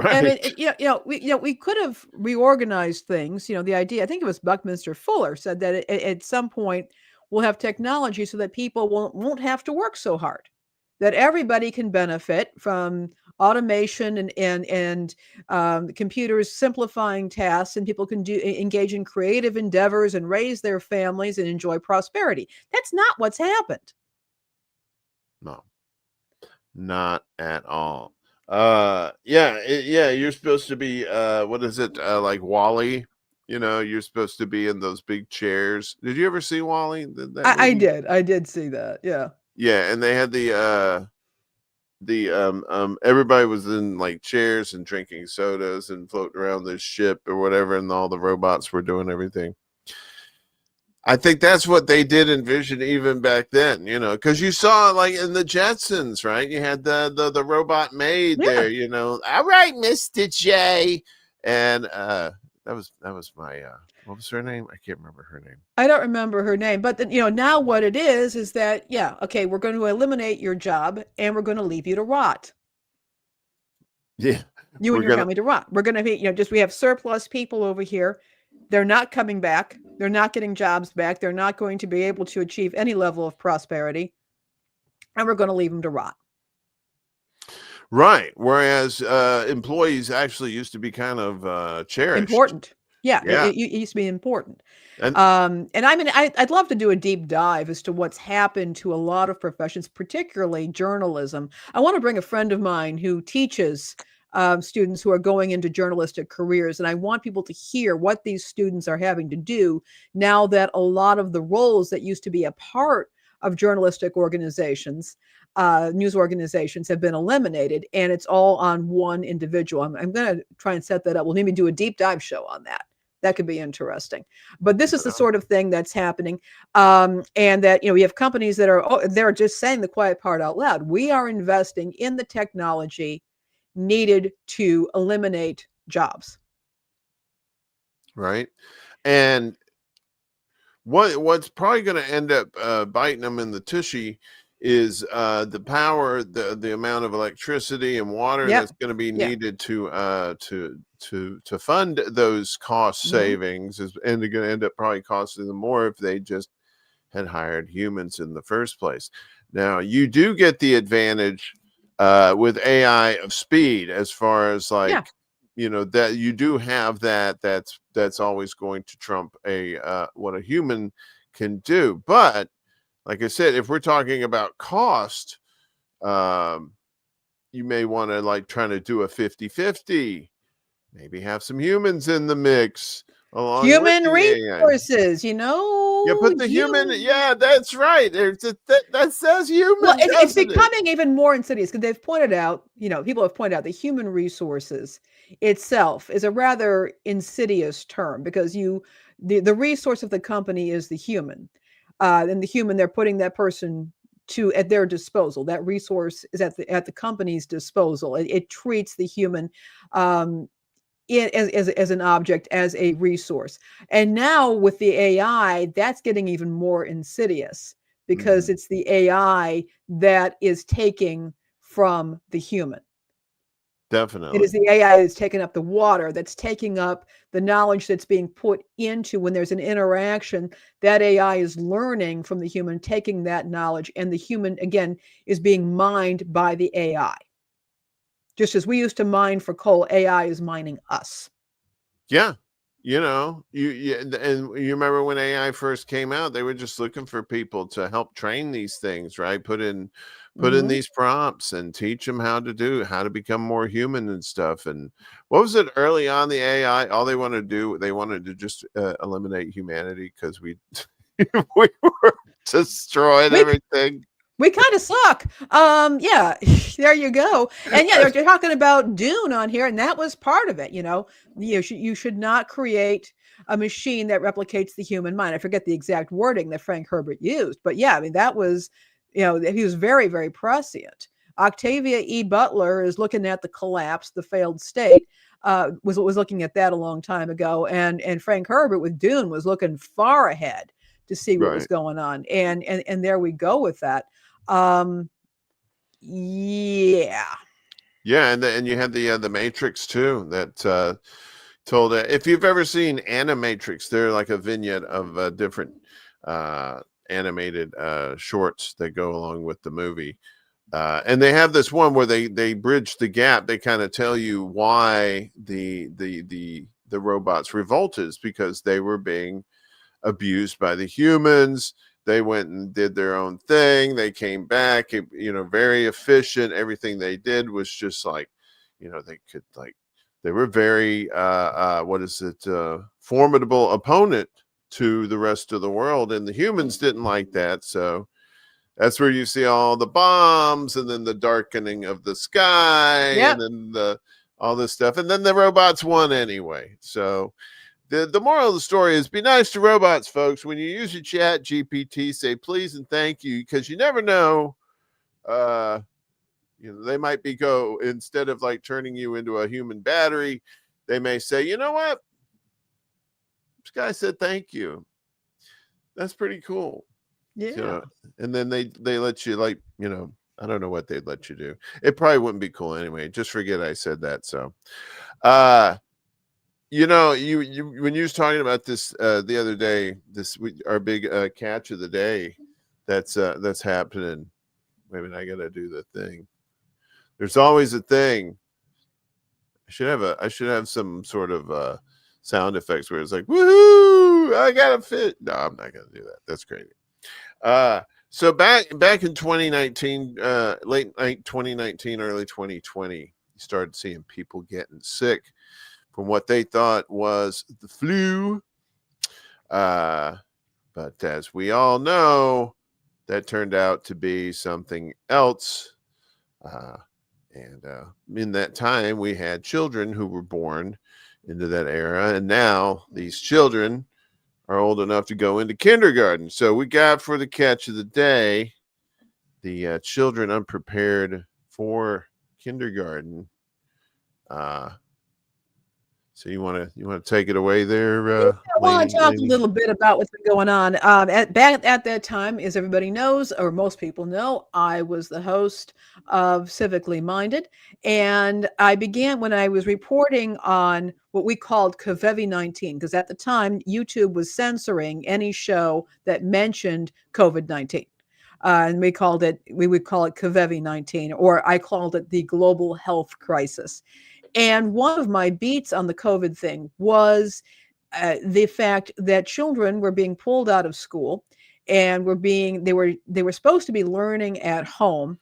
I mean, Right. we could have reorganized things. The idea. I think it was Buckminster Fuller said that at some point we'll have technology so that people won't have to work so hard. That everybody can benefit from automation and computers simplifying tasks, and people can engage in creative endeavors and raise their families and enjoy prosperity. That's not what's happened. No, not at all. Yeah, you're supposed to be what is it? Like Wally, you're supposed to be in those big chairs. Did you ever see Wally, that I movie? did. I did see that. Yeah. Yeah, and they had the everybody was in like chairs and drinking sodas and floating around this ship or whatever, and all the robots were doing everything. I think that's what they did envision even back then, because you saw like in the Jetsons, right? You had the robot maid Yeah. there, All right, Mr. J. And that was my what was her name? I can't remember her name. I don't remember her name, but now what it is that, yeah, okay, we're going to eliminate your job and we're going to leave you to rot. Yeah. You and We're your gonna family to rot. We're going to be, we have surplus people over here. They're not coming back. They're not getting jobs back. They're not going to be able to achieve any level of prosperity. And we're going to leave them to rot. Right. Whereas employees actually used to be kind of cherished. Important. Yeah, Yeah. it used to be important. And And I mean, I'd love to do a deep dive as to what's happened to a lot of professions, particularly journalism. I want to bring a friend of mine who teaches students who are going into journalistic careers, and I want people to hear what these students are having to do now that a lot of the roles that used to be a part of journalistic organizations, news organizations, have been eliminated, and it's all on one individual. I'm going to try and set that up. We'll maybe do a deep dive show on that. That could be interesting. But this is the sort of thing that's happening, and that we have companies that they're just saying the quiet part out loud. We are investing in the technology needed to eliminate jobs. right. And what's probably going to end up biting them in the tushy is the power, the amount of electricity and water Yep. that's going to be Yeah. needed to fund those cost Mm-hmm. savings, and they're going to end up probably costing them more if they just had hired humans in the first place. Now you do get the advantage with AI of speed, as far as Yeah. like that you do have that's always going to trump what a human can do. But like I said, if we're talking about cost, um you may want to like trying to do a 50-50, maybe have some humans in the mix along with Human the AI. resources, Yeah, put the human. human. Yeah, that's right. That says Well, human, it's doesn't it? becoming even more insidious because they've pointed out, people have pointed out that human resources itself is a rather insidious term because the resource of the company is the human. and the human, they're putting that person to at their disposal. That resource is at the company's disposal. It treats the human um, as an object, as a resource. And now with the AI, that's getting even more insidious because Mhm. it's the AI that is taking from the human. It is Definitely. the AI that's taking up the water, that's taking up the knowledge that's being put into when there's an interaction. That AI is learning from the human, taking that knowledge, and the human, again, is being mined by the AI. Just as we used to mine for coal, AI is mining us. Yeah. And you remember when AI first came out, they were just looking for people to help train these things, right? Put in Mm-hmm. these prompts and teach them how to become more human and stuff. And what was it early on the AI? All they wanted to do, they wanted to just eliminate humanity because we we were destroying We everything. We kind of suck. Yeah, there you go. And yeah, they're talking about Dune on here, and that was part of it. You should not create a machine that replicates the human mind. I forget the exact wording that Frank Herbert used, but yeah, I mean that was, he was very, very prescient. Octavia E. Butler is looking at the collapse, the failed state. Was looking at that a long time ago, and Frank Herbert with Dune was looking far ahead to see what was Right. going on, and there we go with that. Um, yeah. Yeah, and you had the Matrix too that told if you've ever seen Animatrix, they're like a vignette of different uh animated shorts that go along with the movie. And they have this one where they bridge the gap. They kind of tell you why the robots revolted is because they were being abused by the humans. They went and did their own thing. They came back, very efficient. Everything they did was just like, they could like, they were very, what is it, formidable opponent to the rest of the world. And the humans didn't like that. So that's where you see all the bombs and then the darkening of the sky and Yep. then all this stuff. And then the robots won anyway. So, the moral of the story is be nice to robots, folks. When you use your chat GPT, say please and thank you, because you never know. Uh, they might be instead of like turning you into a human battery, they may say, you know what? This guy said thank you. That's pretty cool. Yeah. And then they let you I don't know what they'd let you do. It probably wouldn't be cool anyway. Just forget I said that. So you when you was talking about this the other day, our big catch of the day that's happening. Wait a minute, I gotta do the thing. There's always a thing. I should have some sort of sound effects where it's like, woohoo, I got to fit. No, I'm not gonna do that. That's crazy. So back in 2019, late 2019, early 2020, you started seeing people getting sick from what they thought was the flu. But as we all know, that turned out to be something else. And in that time, we had children who were born into that era. And now these children are old enough to go into kindergarten. So we got for the catch of the day the children unprepared for kindergarten. So you want to take it away there, I want to talk a little bit about what's been going on. Back at that time, as everybody knows, or most people know, I was the host of Civically Minded, and I began when I was reporting on what we called COVID-19, because at the time YouTube was censoring any show that mentioned COVID-19. And we would call it COVID-19, or I called it the global health crisis. And one of my beats on the COVID thing was the fact that children were being pulled out of school and they were supposed to be learning at home,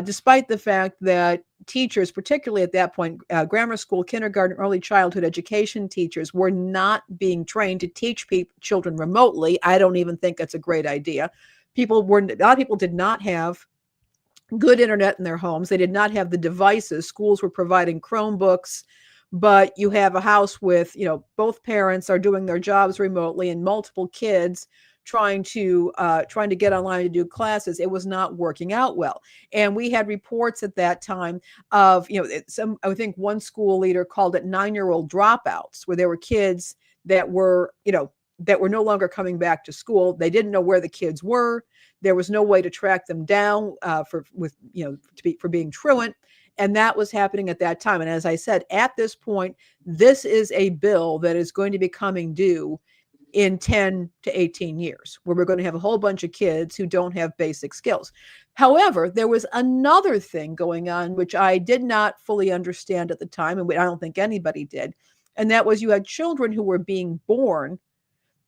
despite the fact that teachers, particularly at that point, grammar school, kindergarten, early childhood education teachers, were not being trained to teach children remotely. I don't even think that's a great idea. A lot of people did not have good internet in their homes. They did not have the devices. Schools were providing Chromebooks, but you have a house with, both parents are doing their jobs remotely and multiple kids trying to get online to do classes. It was not working out well. And we had reports at that time of, I think one school leader called it 9-year-old dropouts, where there were kids that were, that were no longer coming back to school. They didn't know where the kids were. There was no way to track them down for being truant. And that was happening at that time. And as I said, at this point, this is a bill that is going to be coming due in 10 to 18 years, where we're going to have a whole bunch of kids who don't have basic skills. However, there was another thing going on, which I did not fully understand at the time, and I don't think anybody did. And that was, you had children who were being born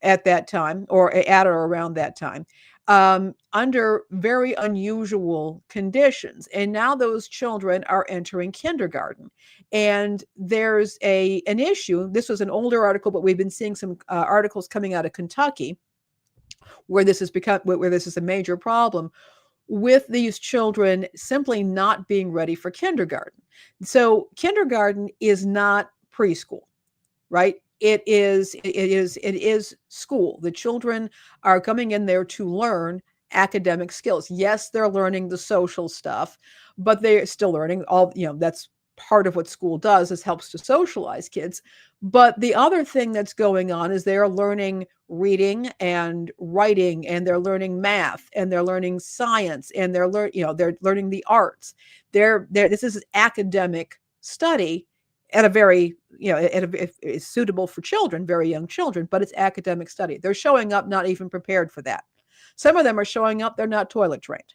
at that time, or at or around that time, under very unusual conditions. And now those children are entering kindergarten. And there's an issue. This was an older article, but we've been seeing some articles coming out of Kentucky where this is a major problem with these children simply not being ready for kindergarten. So kindergarten is not preschool, right? It is school. The children are coming in there to learn academic skills. Yes, they're learning the social stuff, but they're still learning that's part of what school does, is helps to socialize kids. But the other thing that's going on is they're learning reading and writing, and they're learning math, and they're learning science, and they're learning the arts. This is academic study at a very, it's suitable for children, very young children, but it's academic study. They're showing up not even prepared for that. Some of them are showing up, they're not toilet trained.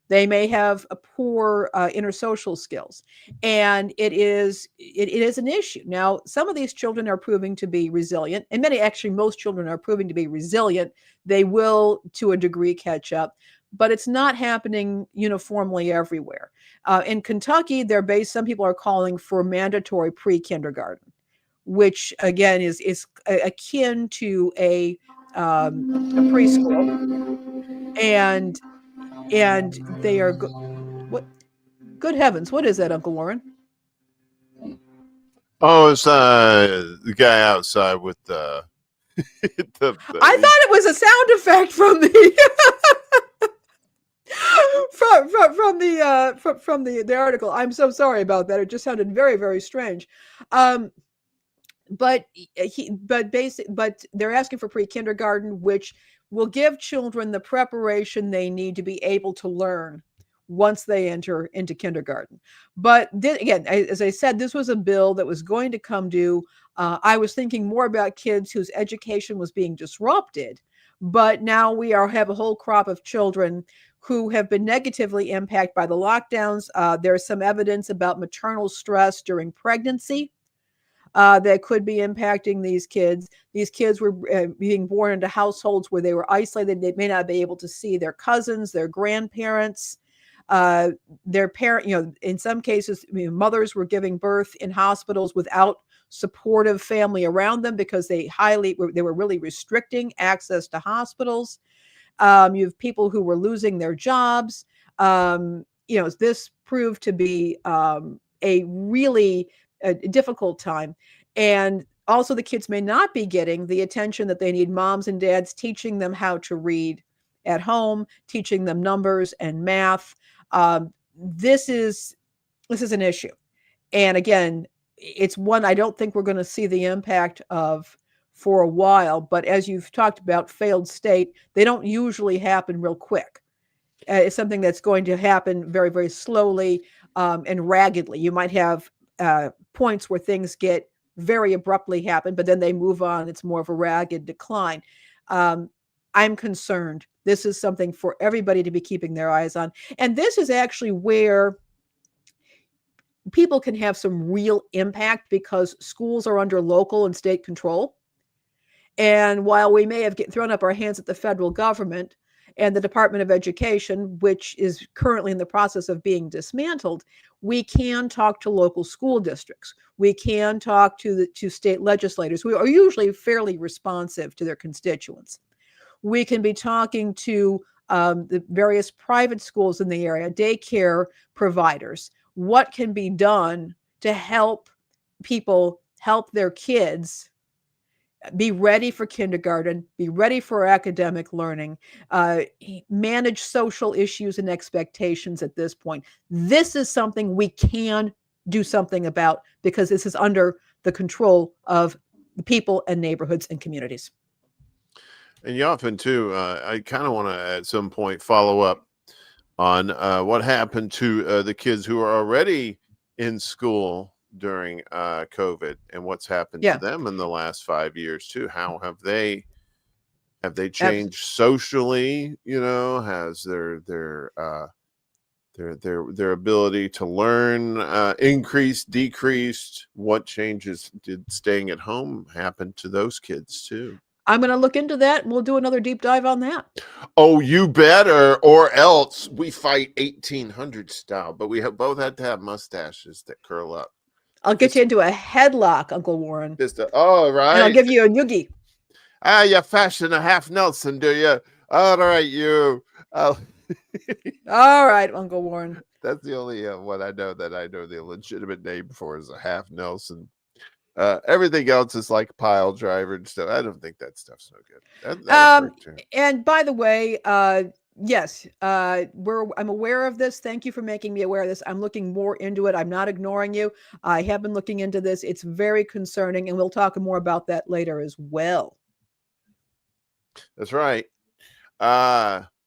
They may have a poor intersocial skills, and it is an issue. Now, some of these children are proving to be resilient, and most children are proving to be resilient. They will, to a degree, catch up, but it's not happening uniformly everywhere. In Kentucky, some people are calling for mandatory pre-kindergarten, which again is akin to a preschool, and they are what? Good heavens, what is that, Uncle Warren? Oh, it's the guy outside with the. I thought it was a sound effect from the from the article. I'm so sorry about that. It just sounded very, very strange. But they're asking for pre-kindergarten, which will give children the preparation they need to be able to learn once they enter into kindergarten. But again, as I said, this was a bill that was going to come due. I was thinking more about kids whose education was being disrupted, but now we have a whole crop of children who have been negatively impacted by the lockdowns. There's some evidence about maternal stress during pregnancy that could be impacting these kids. These kids were being born into households where they were isolated. They may not be able to see their cousins, their grandparents, their parent. In some cases, mothers were giving birth in hospitals without supportive family around them because they were really restricting access to hospitals. You have people who were losing their jobs. This proved to be a really difficult time. And also the kids may not be getting the attention that they need. Moms and dads teaching them how to read at home, teaching them numbers and math. This is an issue. And again, it's one I don't think we're going to see the impact of for a while. But as you've talked about, failed state, they don't usually happen real quick. It's something that's going to happen very, very slowly and raggedly. You might have points where things get very abruptly happen, but then they move on. It's more of a ragged decline. I'm concerned. This is something for everybody to be keeping their eyes on. And this is actually where people can have some real impact because schools are under local and state control. And while we may have thrown up our hands at the federal government and the Department of Education, which is currently in the process of being dismantled, we can talk to local school districts. We can talk to state legislators who are usually fairly responsive to their constituents. We can be talking to the various private schools in the area, daycare providers. What can be done to help people help their kids be ready for kindergarten, be ready for academic learning, manage social issues and expectations at this point. This is something we can do something about because this is under the control of the people and neighborhoods and communities. And you often too, I kind of want to at some point follow up on what happened to the kids who are already in school during COVID and what's happened to Yeah. them in the last 5 years too. How have they changed socially? You know, has their ability to learn increased, decreased? What changes did staying at home happen to those kids too? I'm going to look into that and we'll do another deep dive on that. Oh, you better, or else we fight 1800 style. But we have both had to have mustaches that curl up. I'll get you into a headlock, Uncle Warren. All right. And I'll give you a noogie. Ah, you fashion a half Nelson, do you? All right, you. All right, Uncle Warren. That's the only one I know that I know the legitimate name for is a half Nelson. Everything else is like pile driver and stuff. I don't think that stuff's no good. And by the way, yes, I'm aware of this. Thank you for making me aware of this. I'm looking more into it. I'm not ignoring you. I have been looking into this. It's very concerning, and we'll talk more about that later as well. That's right.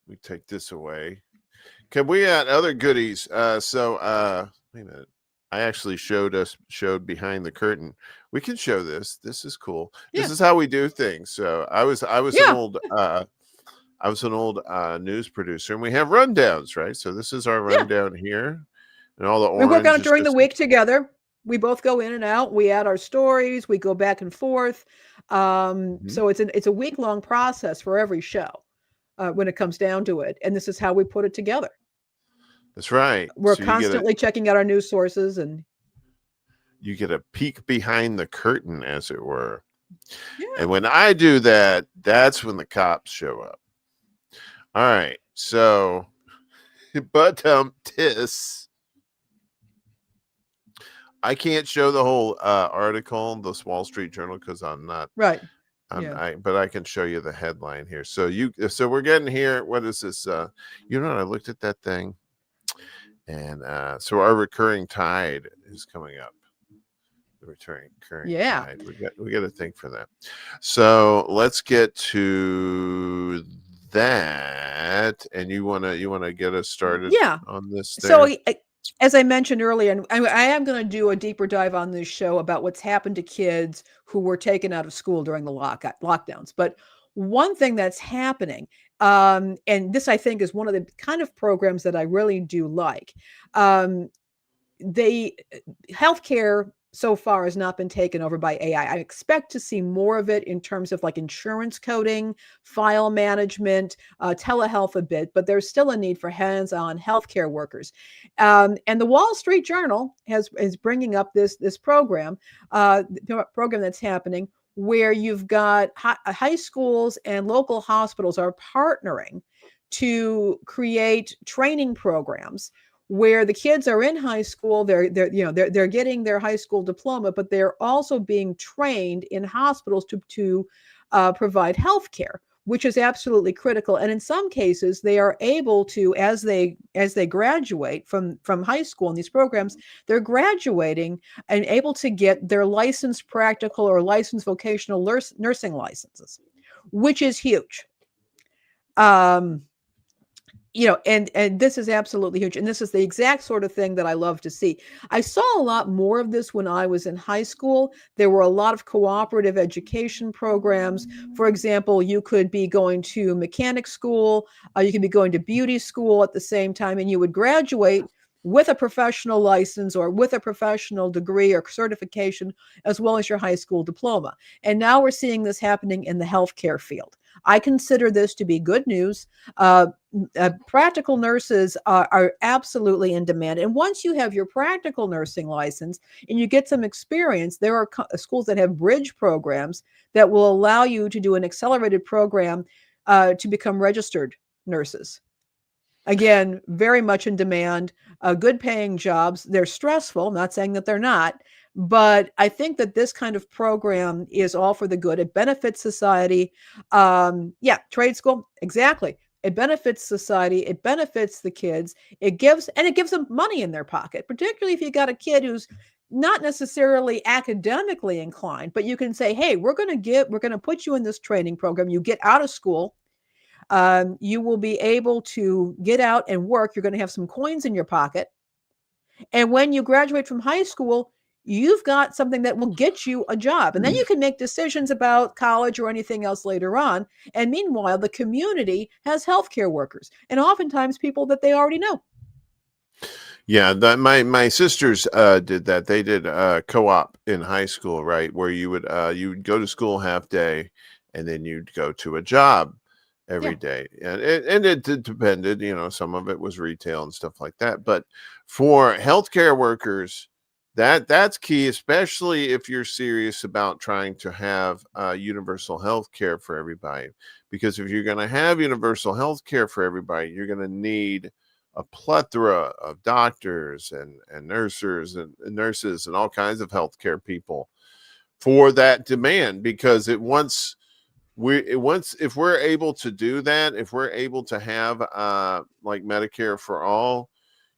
We take this away. Can we add other goodies? Wait a minute. I actually showed behind the curtain. We can show this. This is cool. Yeah. This is how we do things. So I was an old news producer, and we have rundowns, right? So this is our rundown here, and all the orange. We work on it during the week together. We both go in and out. We add our stories. We go back and forth. So it's a week-long process for every show when it comes down to it, and this is how we put it together. That's right. We're constantly checking out our news sources, and you get a peek behind the curtain, as it were. Yeah. And when I do that, that's when the cops show up. All right. So, but tis. I can't show the whole article, this Wall Street Journal, because I'm not right. But I can show you the headline here. So we're getting here. What is this? I looked at that thing. And so our recurring tide is coming up. The recurring tide. We got to think for that. So let's get to that. And you wanna get us started on this there? So as I mentioned earlier, and I am going to do a deeper dive on this show about what's happened to kids who were taken out of school during the lockdowns. But one thing that's happening, and this I think is one of the kind of programs that I really do like. Healthcare so far has not been taken over by AI. I expect to see more of it in terms of like insurance coding, file management, telehealth a bit, but there's still a need for hands-on healthcare workers. And the Wall Street Journal is bringing up this program that's happening where you've got high schools and local hospitals are partnering to create training programs where the kids are in high school, they're getting their high school diploma, but they're also being trained in hospitals to provide health care, which is absolutely critical. And in some cases, they are able to, as they graduate from high school in these programs, they're graduating and able to get their licensed practical or licensed vocational nursing licenses, which is huge. And this is absolutely huge. And this is the exact sort of thing that I love to see. I saw a lot more of this when I was in high school. There were a lot of cooperative education programs. For example, you could be going to mechanic school, you could be going to beauty school at the same time, and you would graduate with a professional license or with a professional degree or certification, as well as your high school diploma. And now we're seeing this happening in the healthcare field. I consider this to be good news. Practical nurses are absolutely in demand. And once you have your practical nursing license and you get some experience, there are schools that have bridge programs that will allow you to do an accelerated program to become registered nurses. Again, very much in demand, good paying jobs. They're stressful, I'm not saying that they're not, But I think that this kind of program is all for the good. It benefits society. Yeah, trade school, exactly. It benefits society. It benefits the kids. It gives them money in their pocket, particularly if you got a kid who's not necessarily academically inclined, but you can say, hey, we're going to put you in this training program. You get out of school. You will be able to get out and work. You're going to have some coins in your pocket. And when you graduate from high school, you've got something that will get you a job. And then you can make decisions about college or anything else later on. And meanwhile, the community has healthcare workers and oftentimes people that they already know. Yeah, my sisters did that. They did co-op in high school, right? Where you would go to school half day and then you'd go to a job every Yeah. day. And it depended, some of it was retail and stuff like that. But for healthcare workers, that's key, especially if you're serious about trying to have universal health care for everybody. Because if you're going to have universal health care for everybody, you're going to need a plethora of doctors and nurses and all kinds of healthcare people for that demand. Because if we're able to do that, if we're able to have like Medicare for all,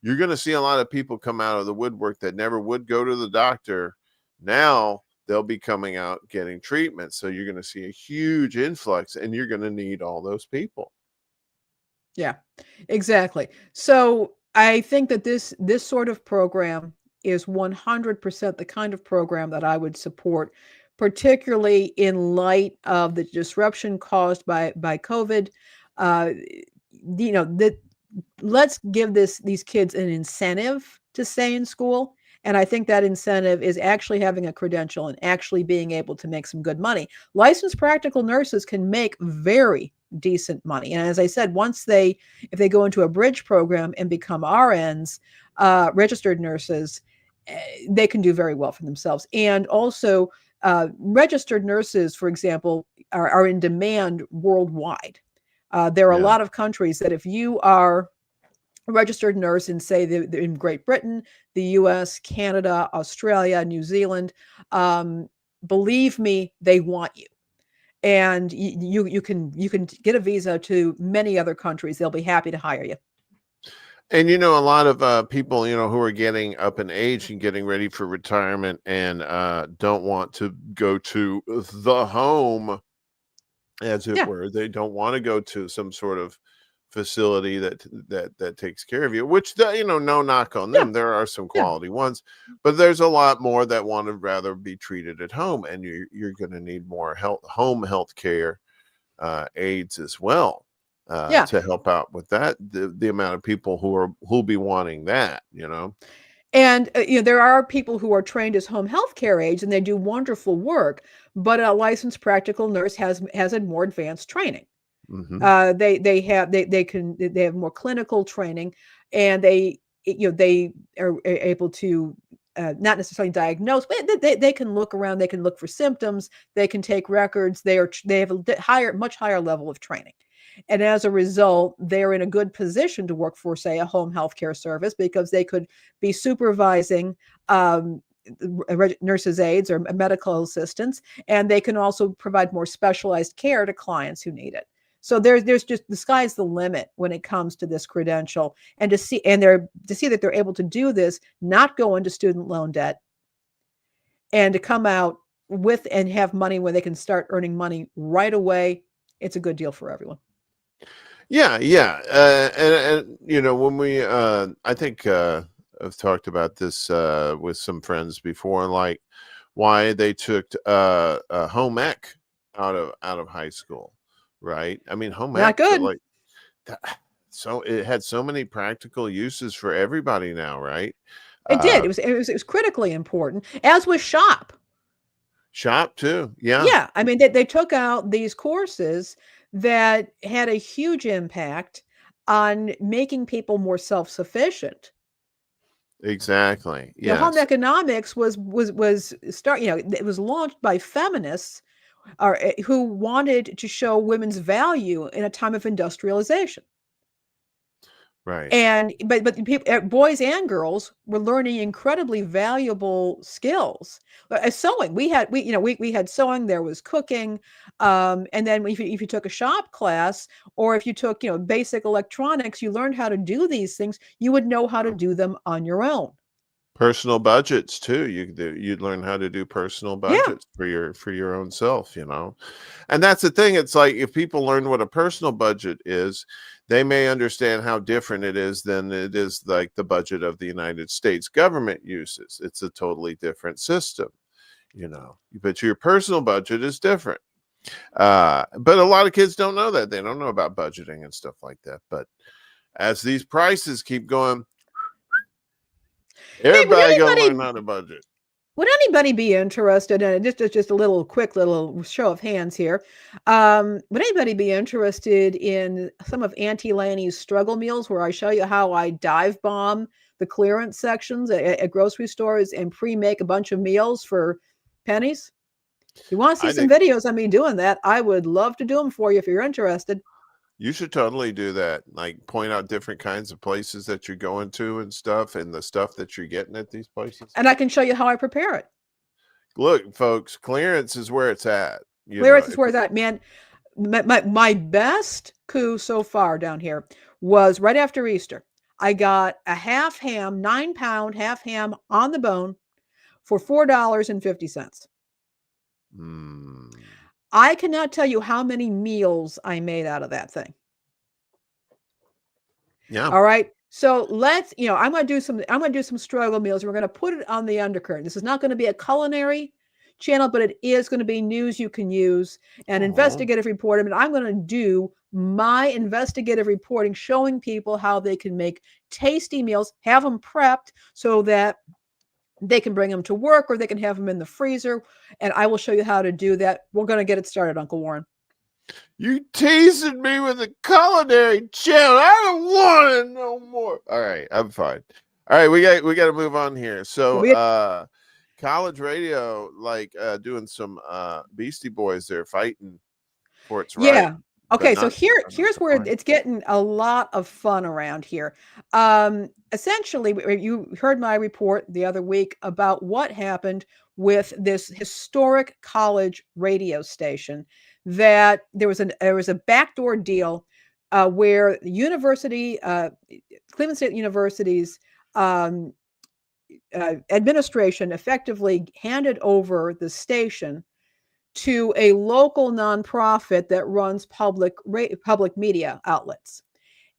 you're going to see a lot of people come out of the woodwork that never would go to the doctor. Now they'll be coming out getting treatment. So you're going to see a huge influx, and you're going to need all those people. Yeah, exactly. So I think that this sort of program is 100% the kind of program that I would support, particularly in light of the disruption caused by COVID. Uh, that let's give these kids an incentive to stay in school. And I think that incentive is actually having a credential and actually being able to make some good money. Licensed practical nurses can make very decent money. And as I said, if they go into a bridge program and become RNs, registered nurses, they can do very well for themselves. And also, registered nurses, for example, are in demand worldwide. There are a lot of countries that if you are a registered nurse in, say, in Great Britain, the US, Canada, Australia, New Zealand, believe me, they want you. And you can get a visa to many other countries. They'll be happy to hire you. And a lot of people, who are getting up in age and getting ready for retirement and don't want to go to the home, as it were. They don't want to go to some sort of facility that takes care of you, which no knock on them. There are some quality ones, but there's a lot more that want to rather be treated at home, and you're going to need more home health care aides as well to help out with that. The amount of people who'll be wanting that, And there are people who are trained as home health care aides, and they do wonderful work. But a licensed practical nurse has a more advanced training. Mm-hmm. They have more clinical training, and they are able to not necessarily diagnose, but they can look around, they can look for symptoms, they can take records. They have a much higher level of training. And as a result, they're in a good position to work for, say, a home health care service, because they could be supervising nurses' aides or medical assistants, and they can also provide more specialized care to clients who need it. So there's just, the sky's the limit when it comes to this credential, and to see that they're able to do this, not go into student loan debt, and to come out with and have money where they can start earning money right away. It's a good deal for everyone. Yeah. And when we I think I've talked about this with some friends before, like why they took home ec out of high school, right? I mean, home Not ec, good. like, so it had so many practical uses for everybody now, right? It did. It was critically important, as was shop. Shop too. Yeah. Yeah. I mean, they took out these courses that had a huge impact on making people more self-sufficient. Exactly. Home Yes. economics was it was launched by feminists who wanted to show women's value in a time of industrialization. Right. And but the people, boys and girls were learning incredibly valuable skills. Sewing, we had sewing. There was cooking, and then if you took a shop class, or if you took basic electronics, you learned how to do these things. You would know how to do them on your own. Personal budgets too. You'd learn how to do personal Yeah, budgets for your own self, And that's the thing. It's like if people learn what a personal budget is, they may understand how different it is than it is like the budget of the United States government uses. It's a totally different system, But your personal budget is different. But a lot of kids don't know that. They don't know about budgeting and stuff like that. But as these prices keep going, hey, everybody gonna learn how to budget. would anybody be interested in it? Just a little quick little show of hands here. Would anybody be interested in some of Auntie Lanny's struggle meals, where I show you how I dive bomb the clearance sections at grocery stores and pre-make a bunch of meals for pennies? If you want to see I some think videos of me doing that, I would love to do them for you if you're interested. you should totally do that. Like point out different kinds of places that you're going to and stuff, and the stuff that you're getting at these places. And I can show you how I prepare it. Look, folks, clearance is where it's at. Clearance is where that, man. My best coup so far down here was right after Easter. I got a half ham, 9-pound half ham on the bone for $4.50. Mm, I cannot tell you how many meals I made out of that thing. yeah. All right. So I'm going to do some struggle meals. We're going to put it on the Undercurrent. This is not going to be a culinary channel, but it is going to be news you can use and investigative reporting. And I'm going to do my investigative reporting, showing people how they can make tasty meals, have them prepped so that they can bring them to work, or they can have them in the freezer. And I will show you how to do that. We're going to get it started, Uncle Warren. You teasing me with a culinary channel. I don't want it no more. All right, I'm fine. All right, we got to move on here. So college radio, like doing some Beastie Boys, they're fighting for its right. Yeah. Okay, so here's where it's getting a lot of fun around here. Essentially, you heard my report the other week about what happened with this historic college radio station, that there was a backdoor deal where the university, Cleveland State University's administration effectively handed over the station to a local nonprofit that runs public media outlets.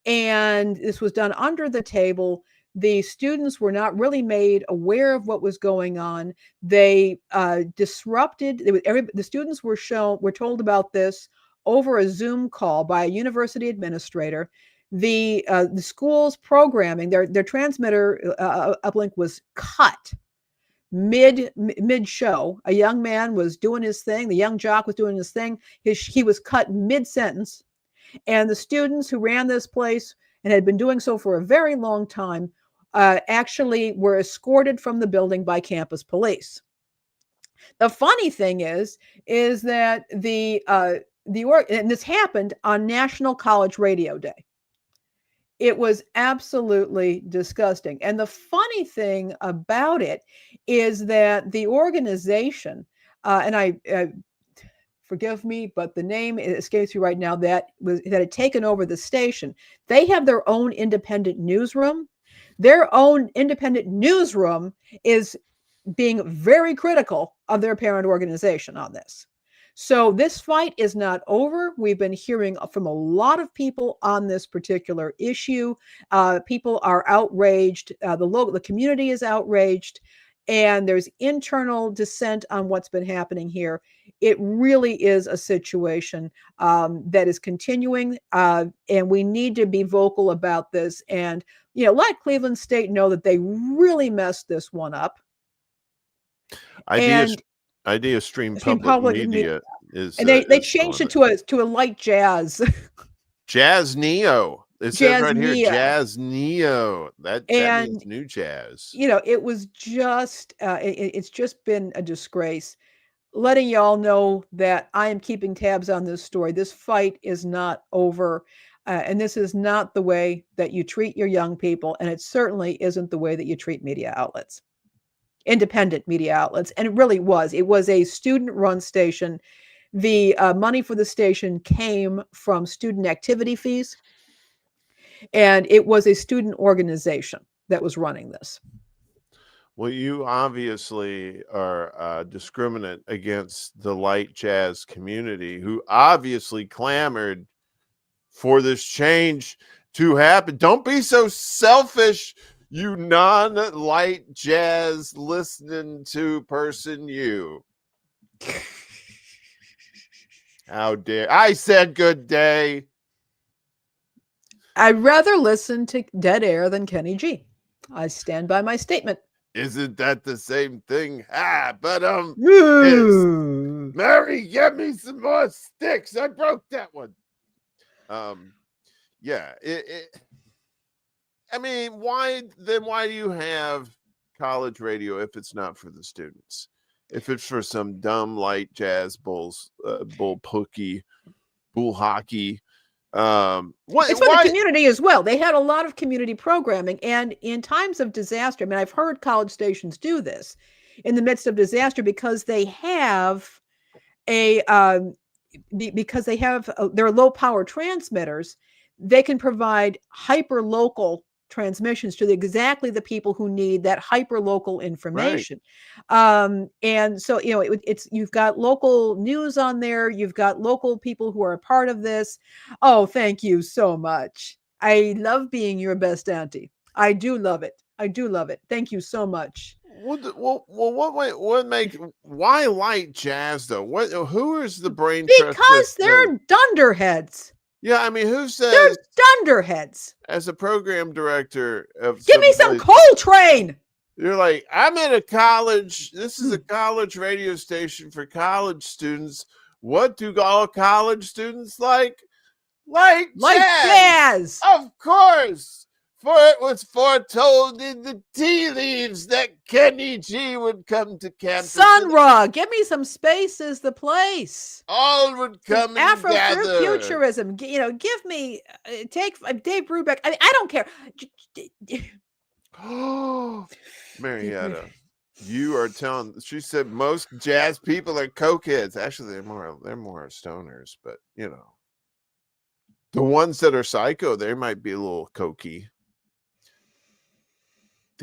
And this was done under the table. The students were not really made aware of what was going on. They disrupted. The students were told about this over a Zoom call by a university administrator. The school's programming, their transmitter uplink was cut mid show. A young man was doing his thing. The young jock was doing his thing. He was cut mid sentence, and the students who ran this place and had been doing so for a very long time actually were escorted from the building by campus police. The funny thing is that and this happened on National College Radio Day. It was absolutely disgusting. And the funny thing about it is that the organization, and I forgive me, but the name escapes me right now, that had taken over the station. They have their own independent newsroom. Their own independent newsroom is being very critical of their parent organization on this. So this fight is not over. We've been hearing from a lot of people on this particular issue. People are outraged. The community is outraged, and there's internal dissent on what's been happening here. It really is a situation that is continuing, and we need to be vocal about this. And let Cleveland State know that they really messed this one up. Idea Stream Public Media is, and they changed it to a light jazz. Jazz Neo. It says right here, Jazz Neo. That means new jazz. It was just it's just been a disgrace. Letting y'all know that I am keeping tabs on this story. This fight is not over. And this is not the way that you treat your young people. And it certainly isn't the way that you treat media outlets, independent media outlets. And it really was. It was a student-run station. The money for the station came from student activity fees, and it was a student organization that was running this. Well, you obviously are discriminate against the light jazz community, who obviously clamored for this change to happen. Don't be so selfish, you non-light jazz listening to person, you. How dare I said good day. I'd rather listen to Dead Air than Kenny G. I stand by my statement. Isn't that the same thing? But Ooh. Mary, get me some more sticks. I broke that one. Yeah. I mean, why do you have college radio if it's not for the students? If it's for some dumb light jazz bull hockey. It's for the community as well. They had a lot of community programming, and in times of disaster, I mean, I've heard college stations do this in the midst of disaster because they have they're low power transmitters. They can provide hyper local transmissions to exactly the people who need that hyper local information. Right. And so, it's you've got local news on there. You've got local people who are a part of this. Oh, thank you so much. I love being your best auntie. I do love it. I do love it. Thank you so much. Why light jazz though? Who is the brain? Because they're dunderheads. Yeah, I mean, who says they're dunderheads? As a program director of give me some Coltrane. You're like, I'm at a college. This is a college radio station for college students. What do all college students like? Like jazz. Of course. For it was foretold in the tea leaves that Kenny G would come to campus. Sun Ra, give me some Space is the Place. All would come Afrofuturism. Give me take Dave Brubeck. I mean, I don't care. Marietta, you are telling. She said most jazz people are cokeheads. Actually, they're more stoners, but the ones that are psycho, they might be a little cokey.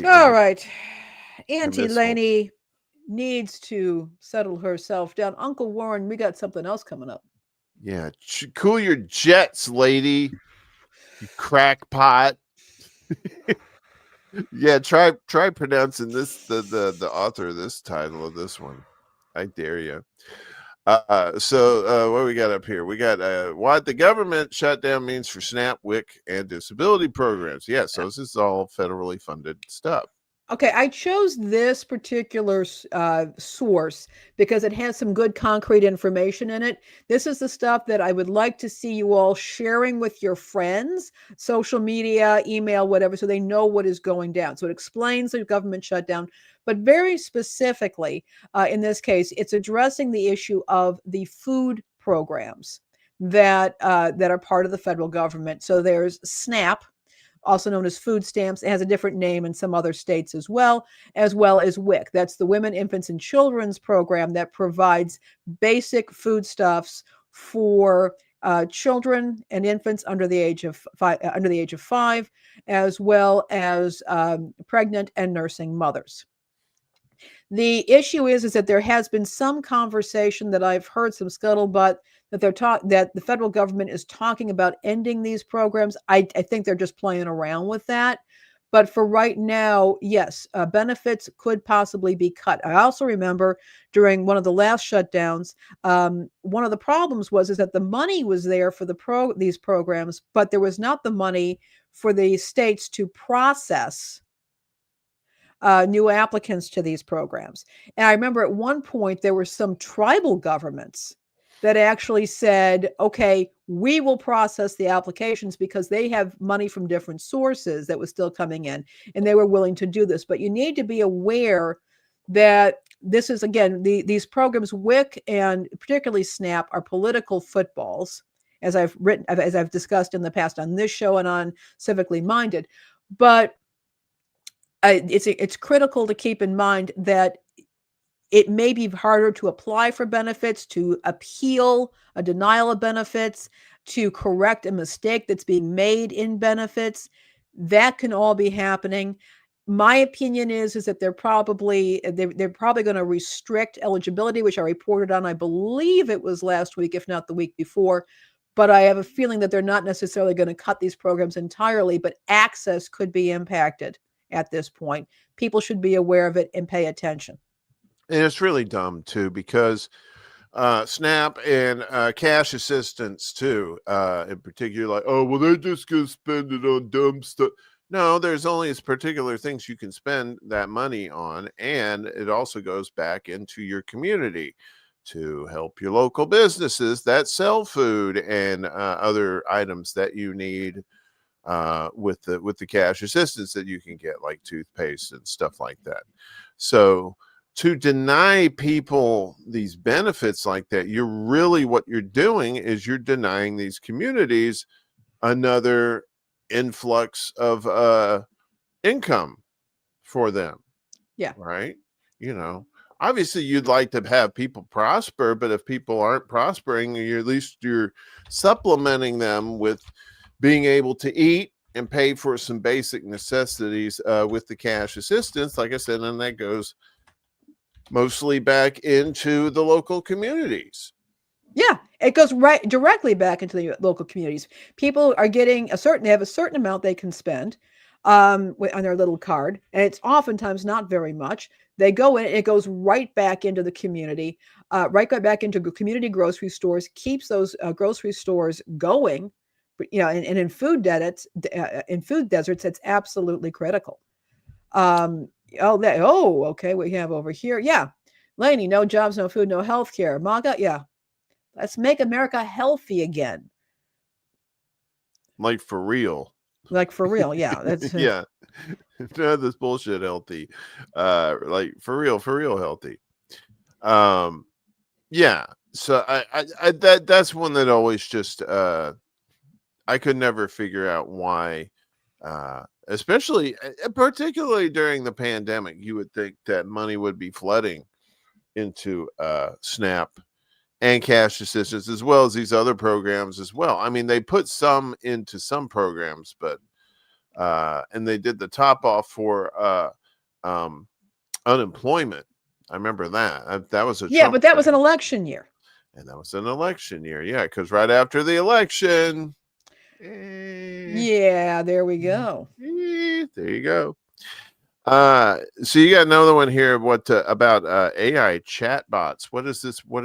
All right. Auntie Laney needs to settle herself down. Uncle Warren, we got something else coming up. Yeah. Cool your jets, lady. You crackpot. Yeah, try pronouncing this the author of this title of this one. I dare you. So what we got up here? We got what the government shutdown means for SNAP, WIC, and disability programs. Yes, so this is all federally funded stuff. Okay, I chose this particular source because it has some good concrete information in it. This is the stuff that I would like to see you all sharing with your friends, social media, email, whatever, so they know what is going down. So it explains the government shutdown, but very specifically, in this case, it's addressing the issue of the food programs that are part of the federal government. So there's SNAP, also known as food stamps. It has a different name in some other states as well as WIC. That's the Women, Infants, and Children's program that provides basic foodstuffs for children and infants under the age of 5, as well as pregnant and nursing mothers. The issue is that there has been some conversation that I've heard, some scuttlebutt, that the federal government is talking about ending these programs. I think they're just playing around with that. But for right now, yes, benefits could possibly be cut. I also remember during one of the last shutdowns, one of the problems is that the money was there for these programs, but there was not the money for the states to process new applicants to these programs. And I remember at one point there were some tribal governments that actually said, okay, we will process the applications because they have money from different sources that was still coming in, and they were willing to do this. But you need to be aware that this is, again, these programs, WIC and particularly SNAP, are political footballs. as I've discussed in the past on this show and on Civically Minded. But it's critical to keep in mind that it may be harder to apply for benefits, to appeal a denial of benefits, to correct a mistake that's being made in benefits. That can all be happening. My opinion is that they're probably going to restrict eligibility, which I reported on, I believe it was last week, if not the week before. But I have a feeling that they're not necessarily going to cut these programs entirely, but access could be impacted at this point. People should be aware of it and pay attention. And it's really dumb too, because SNAP and cash assistance too, in particular, like, oh, well, they're just going to spend it on dumb stuff. No, there's only particular things you can spend that money on. And it also goes back into your community to help your local businesses that sell food and other items that you need with the cash assistance that you can get, like toothpaste and stuff like that. So to deny people these benefits like that, what you're doing is you're denying these communities another influx of income for them. Yeah. Right. Obviously you'd like to have people prosper, but if people aren't prospering, at least you're supplementing them with being able to eat and pay for some basic necessities with the cash assistance, like I said, and that goes mostly back into the local communities. Yeah, it goes right directly back into the local communities. People are getting they have a certain amount they can spend on their little card, and it's oftentimes not very much. They go in, it goes right back into the community, right back into community grocery stores, keeps those grocery stores going. But, and in food deserts, it's absolutely critical. Okay, we have over here. Yeah. Lainey, no jobs, no food, no health care. MAGA, yeah. Let's make America healthy again. Like for real. Like for real, yeah. That's yeah. None of this bullshit healthy. Like for real healthy. Yeah. So I that's one that always just I could never figure out why especially particularly during the pandemic, you would think that money would be flooding into SNAP and cash assistance, as well as these other programs as well. I mean, they put some into some programs, but and they did the top off for unemployment. I remember that. That was a yeah, Trump but that was thing. an election year. And that was an election year, yeah, because right after the election, yeah, there we go. There you go. So you got another one here. What about AI chatbots? What is this? Well,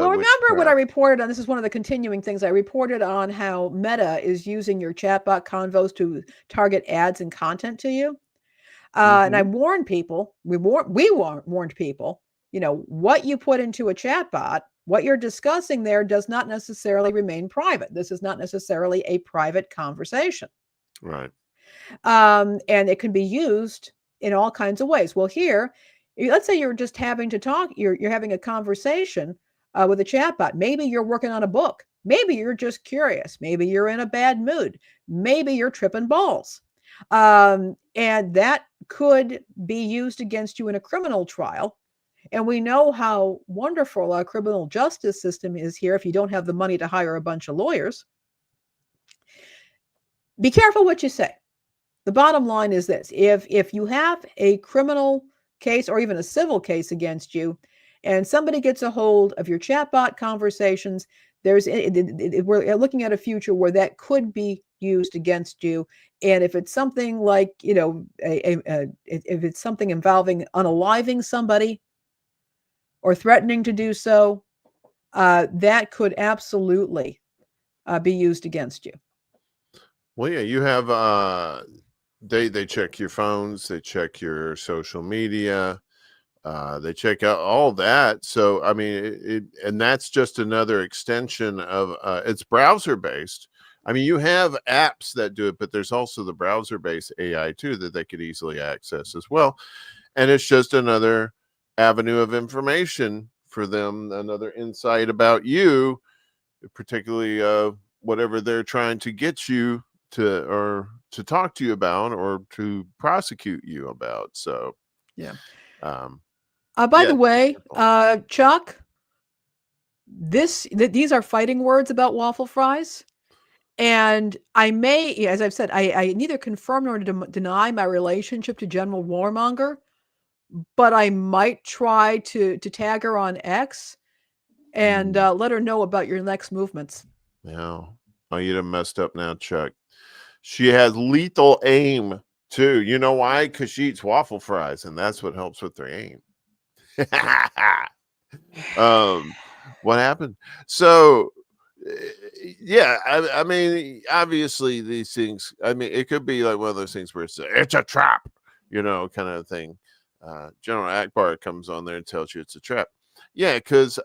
remember what I reported on? This is one of the continuing things I reported on, how Meta is using your chatbot convos to target ads and content to you. And I warned people. We warned people. What you put into a chatbot, what you're discussing there, does not necessarily remain private. This is not necessarily a private conversation. Right. And it can be used in all kinds of ways. Well, here, let's say you're just having to talk, you're having a conversation with a chatbot. Maybe you're working on a book. Maybe you're just curious. Maybe you're in a bad mood. Maybe you're tripping balls. And that could be used against you in a criminal trial. And we know how wonderful our criminal justice system is here if you don't have the money to hire a bunch of lawyers. Be careful what you say. The bottom line is this: if you have a criminal case or even a civil case against you, and somebody gets a hold of your chatbot conversations, we're looking at a future where that could be used against you. And if it's something like, if it's something involving unaliving somebody or threatening to do so, that could absolutely be used against you. Well, yeah, you have they check your phones, they check your social media, they check out all that. So I mean, and that's just another extension of it's browser based. I mean, you have apps that do it, but there's also the browser based AI too that they could easily access as well. And it's just another avenue of information for them, another insight about you, particularly whatever they're trying to get you to talk to you about or to prosecute you about. So Yeah. um By yeah, the be way, careful. Chuck, these are fighting words about waffle fries. And I may, as I've said, I neither confirm nor deny my relationship to General Warmonger, but I might try to tag her on X and let her know about your next movements. Yeah. Oh, you done messed up now, Chuck. She has lethal aim too. You know why? Because she eats waffle fries, and that's what helps with her aim. Yeah. What happened? So, yeah, I mean, obviously these things. I mean, it could be like one of those things where it's a trap, kind of thing. General Akbar comes on there and tells you it's a trap. Yeah, because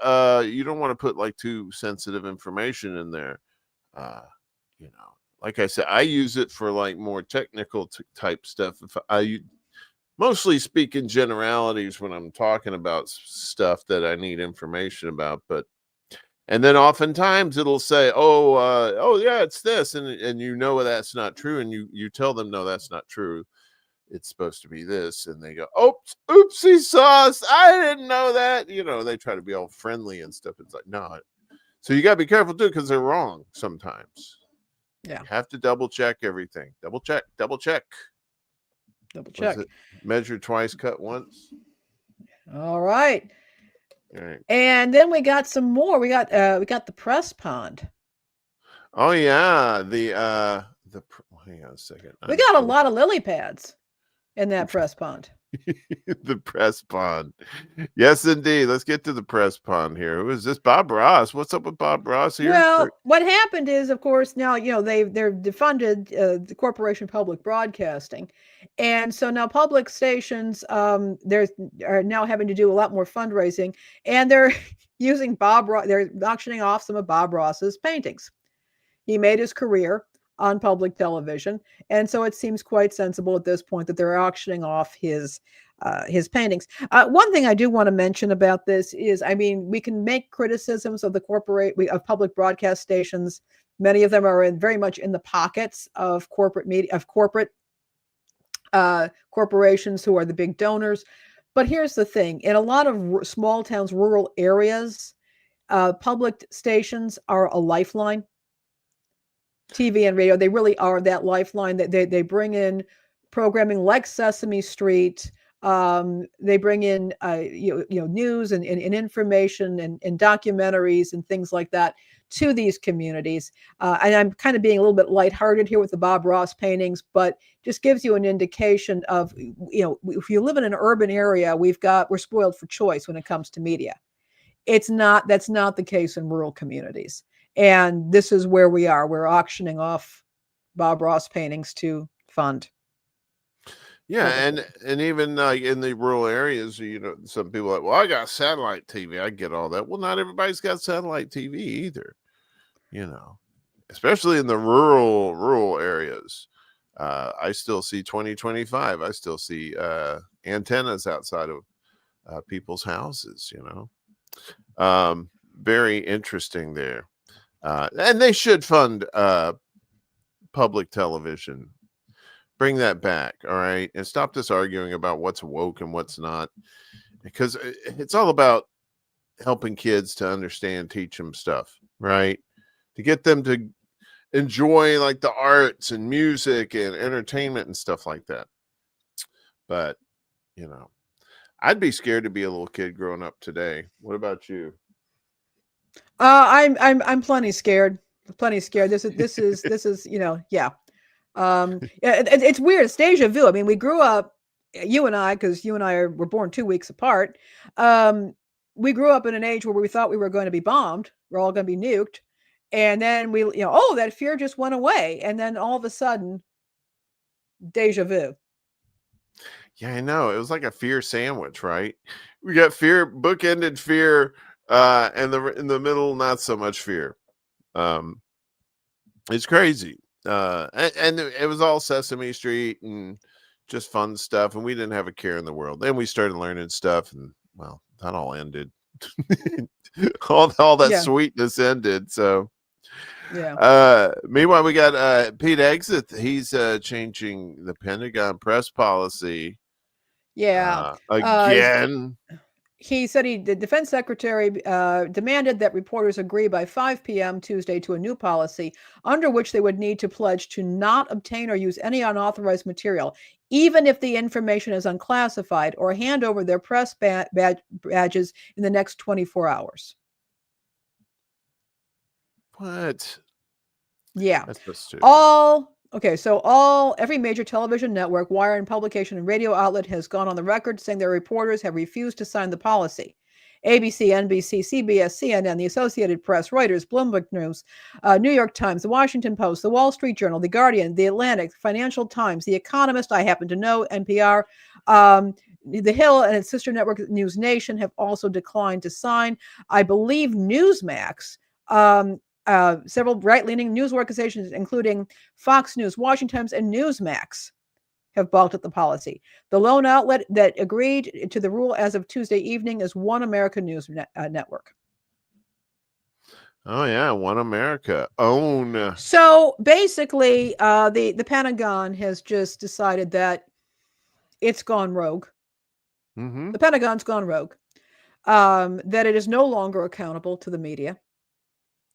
you don't want to put like too sensitive information in there. Uh, like I said, I use it for like more technical type stuff. If I mostly speak in generalities when I'm talking about stuff that I need information about, and then oftentimes it'll say, oh yeah, it's this, and that's not true, and you tell them no, that's not true. It's supposed to be this, and they go, oops, oopsie sauce, I didn't know that. They try to be all friendly and stuff. It's like, no. So you got to be careful too, because they're wrong sometimes. Yeah. You have to double check everything. Double check. Double What is check. it? Measure twice, cut once. All right. All right. And then we got some more. We got the press pond. Oh yeah, hang on a second. We got a lot of lily pads in that press pond. The press pond. Yes, indeed. Let's get to the press pond here. Who is this? Bob Ross. What's up with Bob Ross here? Well, what happened is, of course, now they're defunded the Corporation Public Broadcasting, and so now public stations are now having to do a lot more fundraising, and they're using they're auctioning off some of Bob Ross's paintings. He made his career on public television, and so it seems quite sensible at this point that they're auctioning off his paintings. One thing I do want to mention about this is, I mean, we can make criticisms of of public broadcast stations. Many of them are very much in the pockets of corporate media, of corporate corporations who are the big donors. But here's the thing: in a lot of small towns, rural areas, public stations are a lifeline. TV and radio, they really are that lifeline. That they bring in programming like Sesame Street. They bring in news and information and documentaries and things like that to these communities. And I'm kind of being a little bit lighthearted here with the Bob Ross paintings, but just gives you an indication of, if you live in an urban area, we're spoiled for choice when it comes to media. That's not the case in rural communities. And this is where we are. We're auctioning off Bob Ross paintings to fund. Yeah, and even in the rural areas, some people are like, well, I got satellite TV. I get all that. Well, not everybody's got satellite TV either. Especially in the rural areas. I still see 2025. I still see antennas outside of people's houses. Very interesting there. And they should fund public television. Bring that back, all right? And stop this arguing about what's woke and what's not, because it's all about helping kids to understand, teach them stuff, right? To get them to enjoy like the arts and music and entertainment and stuff like that. But, I'd be scared to be a little kid growing up today. What about you? I'm plenty scared. Plenty scared. This is yeah. It's weird. It's deja vu. I mean, we grew up, you and I, because you and I were born 2 weeks apart. We grew up in an age where we thought we were going to be bombed. We're all going to be nuked, and then that fear just went away, and then all of a sudden, deja vu. Yeah, I know. It was like a fear sandwich, right? We got fear, bookended fear, and in the middle, not so much fear. It's crazy. And it was all Sesame Street and just fun stuff, and we didn't have a care in the world. Then we started learning stuff, and well, that all ended. all that sweetness ended. So Yeah. Meanwhile, we got Pete Exit. He's changing the Pentagon press policy Yeah. again. He said the defense secretary demanded that reporters agree by 5 p.m. Tuesday to a new policy under which they would need to pledge to not obtain or use any unauthorized material, even if the information is unclassified, or hand over their press badges in the next 24 hours. What? Yeah. That's so stupid. So every major television network, wire and publication and radio outlet has gone on the record saying their reporters have refused to sign the policy. ABC, NBC, CBS, CNN, the Associated Press, Reuters, Bloomberg News, New York Times, the Washington Post, the Wall Street Journal, the Guardian, the Atlantic, Financial Times, the Economist, I happen to know, NPR, the Hill and its sister network News Nation have also declined to sign. I believe Newsmax, several right-leaning news organizations, including Fox News, Washington Times, and Newsmax, have balked at the policy. The lone outlet that agreed to the rule as of Tuesday evening is One America News Network. Oh yeah, One America. Own. So basically, the Pentagon has just decided that it's gone rogue. Mm-hmm. The Pentagon's gone rogue. That it is no longer accountable to the media.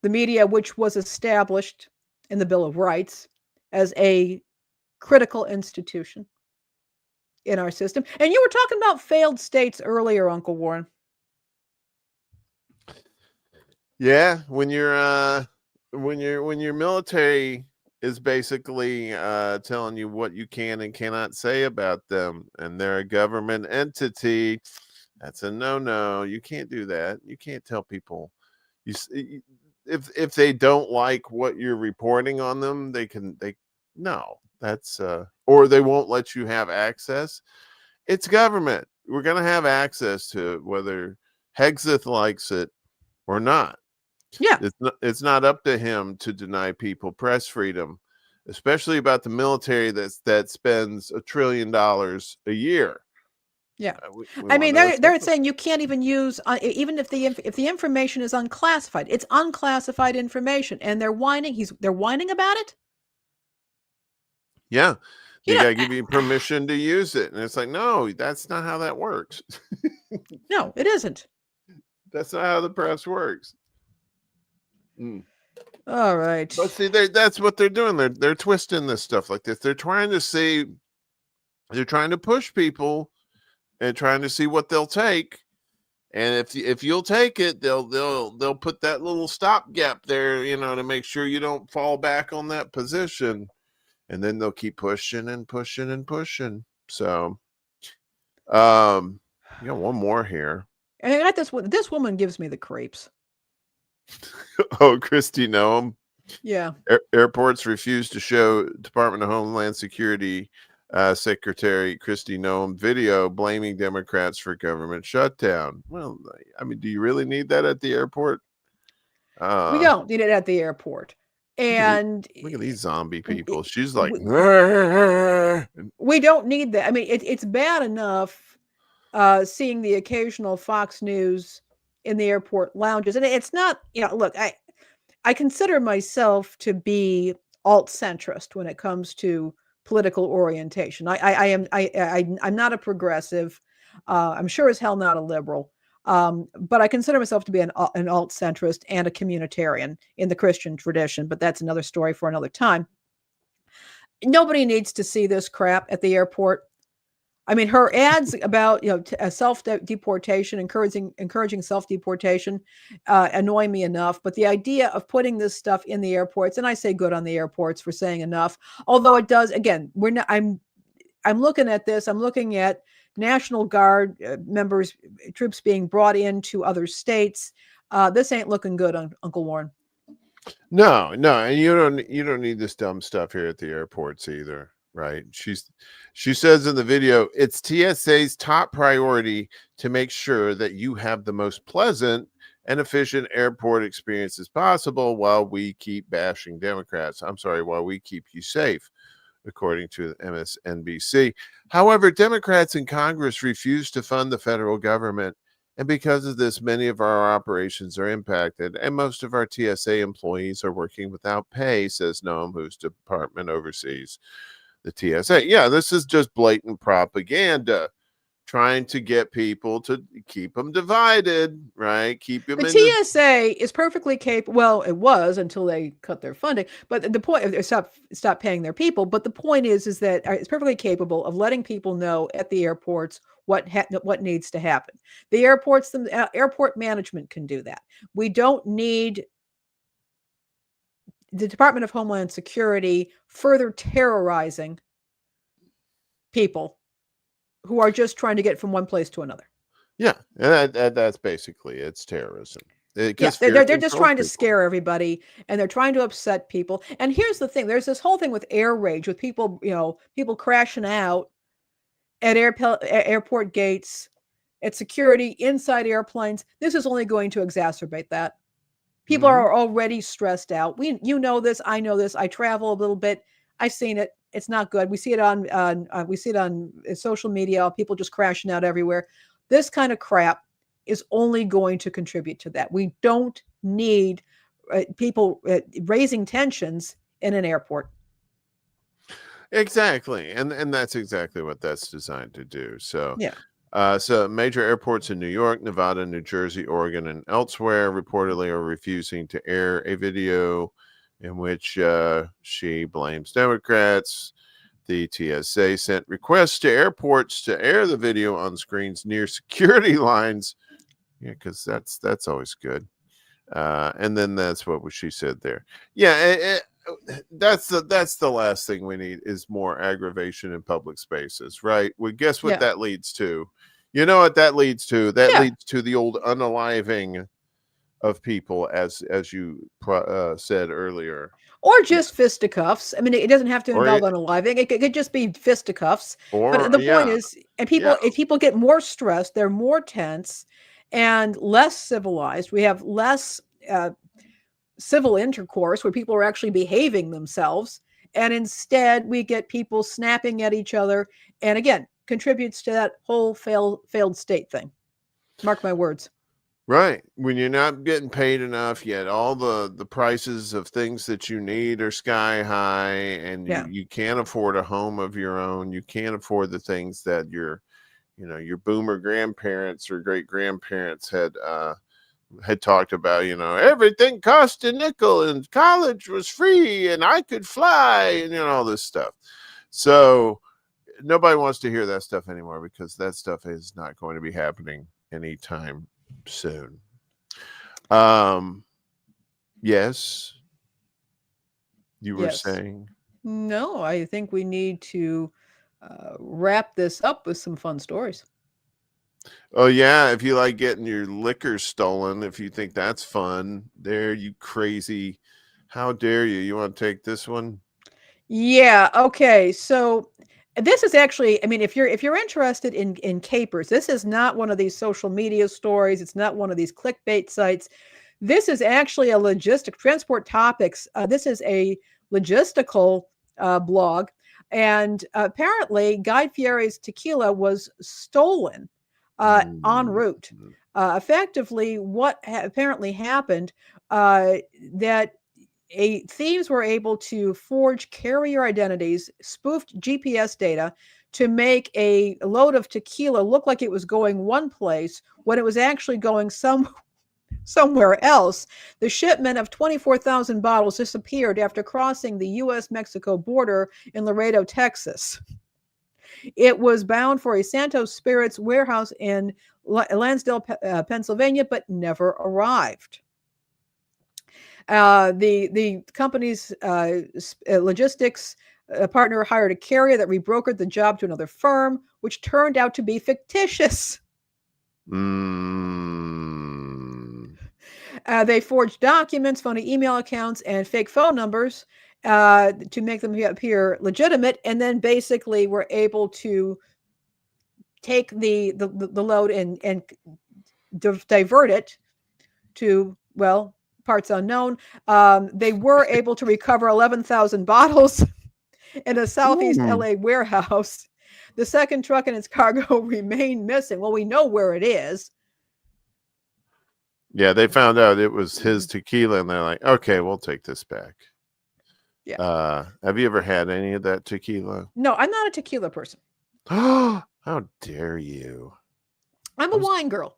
The media, which was established in the Bill of Rights as a critical institution in our system. And you were talking about failed states earlier, Uncle Warren. Yeah, when your military is basically telling you what you can and cannot say about them, and they're a government entity, that's a no. You can't do that. You can't tell people if they don't like what you're reporting on them, that's or they won't let you have access. It's government. We're going to have access to it, whether Hegseth likes it or not. Yeah. It's not up to him to deny people press freedom, especially about the military that spends $1 trillion a year. Yeah. I mean, they're saying you can't even use, even if the information is unclassified, it's unclassified information, and they're whining. They're whining about it. Yeah. You got to give you permission to use it. And it's like, no, that's not how that works. No, it isn't. That's not how the press works. All right. But see, that's what they're doing. They're twisting this stuff like this. They're trying to push people and trying to see what they'll take. And if you'll take it, they'll put that little stopgap there, to make sure you don't fall back on that position. And then they'll keep pushing and pushing and pushing. So, you got one more here. And I got this woman gives me the creeps. Oh, Kristi Noem. Yeah. Airports refuse to show Department of Homeland Security Secretary Kristi Noem video blaming Democrats for government shutdown. Well, I mean, do you really need that at the airport? We don't need it at the airport. And look at these zombie people. She's like, we don't need that. I mean, it's bad enough seeing the occasional Fox News in the airport lounges. And it's not, look, I consider myself to be alt-centrist when it comes to political orientation. I'm not a progressive. I'm sure as hell not a liberal. But I consider myself to be an alt-centrist and a communitarian in the Christian tradition, but that's another story for another time. Nobody needs to see this crap at the airport. I mean, her ads about self-deportation, encouraging self-deportation, annoy me enough. But the idea of putting this stuff in the airports, and I say good on the airports for saying enough, although it does. Again, we're not. I'm looking at this. I'm looking at National Guard members, troops being brought into other states. This ain't looking good, Uncle Warren. No, and you don't need this dumb stuff here at the airports either. Right. She says in the video, it's TSA's top priority to make sure that you have the most pleasant and efficient airport experience as possible while we keep bashing Democrats. While we keep you safe, according to MSNBC. However, Democrats in Congress refuse to fund the federal government And because of this, many of our operations are impacted, and most of our TSA employees are working without pay, says Noam, whose department oversees the TSA. Yeah, this is just blatant propaganda, trying to get people to keep them divided, right? Keep them The in the. TSA is perfectly capable. Well, it was until they cut their funding. But the point, they stop paying their people. But the point is that it's perfectly capable of letting people know at the airports what needs to happen. The airports, the airport management can do that. We don't need the Department of Homeland Security further terrorizing people who are just trying to get from one place to another. Yeah, that's basically it's terrorism. Yeah, Because they're, fear they're just controls trying to people. scare everybody, and they're trying to upset people. And here's the thing: there's this whole thing with air rage, with people, people crashing out at airport gates, at security, inside airplanes. This is only going to exacerbate that. People Mhm. are already stressed out. You know this, I know this. I travel a little bit. I've seen it. It's not good. We see it on social media. People just crashing out everywhere. This kind of crap is only going to contribute to that. We don't need people raising tensions in an airport. Exactly, and that's exactly what that's designed to do. So, Yeah. so major airports in New York, Nevada, New Jersey, Oregon, and elsewhere reportedly are refusing to air a video in which she blames Democrats. The TSA sent requests to airports to air the video on screens near security lines. Yeah, because that's always good. And then that's what she said there. Yeah, that's the last thing we need is more aggravation in public spaces, right? Well, guess what Yeah. that leads to? You know what that leads to? That Yeah. leads to the old unaliving of people, as you said earlier. Or Yeah. just fisticuffs. I mean, it doesn't have to Or involve unaliving. It could just be fisticuffs. But or the point yeah, is, and yeah, if people get more stressed, they're more tense and less civilized. We have less uh, civil intercourse where people are actually behaving themselves, and instead we get people snapping at each other. And again, contributes to that whole failed state thing. Mark my words. right. When you're not getting paid enough yet, all the prices of things that you need are sky high, and Yeah. you can't afford a home of your own. You can't afford the things that your boomer grandparents or great grandparents had talked about. Everything cost a nickel, and college was free, and I could fly, and all this stuff. So nobody wants to hear that stuff anymore, because that stuff is not going to be happening anytime soon. Yes, you were Yes. saying. No, I think we need to wrap this up with some fun stories. Oh yeah, if you like getting your liquor stolen, if you think that's fun, there, you crazy. How dare you? You want to take this one? Yeah, okay. So this is actually, I mean, if you're interested in capers, this is not one of these social media stories. It's not one of these clickbait sites. This is actually a logistic transport topics. This is a logistical blog, and apparently Guy Fieri's tequila was stolen en Mm. route. Effectively, what apparently happened uh, that thieves were able to forge carrier identities, spoofed GPS data to make a load of tequila look like it was going one place when it was actually going somewhere else. The shipment of 24,000 bottles disappeared after crossing the US Mexico border in Laredo, Texas. It was bound for a Santos Spirits warehouse in Lansdale, Pennsylvania, but never arrived. The company's logistics partner hired a carrier that rebrokered the job to another firm, which turned out to be fictitious. Mm. They forged documents, phony email accounts, and fake phone numbers to make them appear legitimate, and then basically were able to take the load and divert it to, well, parts unknown. They were able to recover 11,000 bottles in a Southeast Ooh. LA warehouse. The second truck and its cargo remain missing. Well, we know where it is. Yeah, they found out it was his tequila, and they're like, "Okay, we'll take this back." Yeah. Have you ever had any of that tequila? No, I'm not a tequila person. How dare you? I'm a wine girl.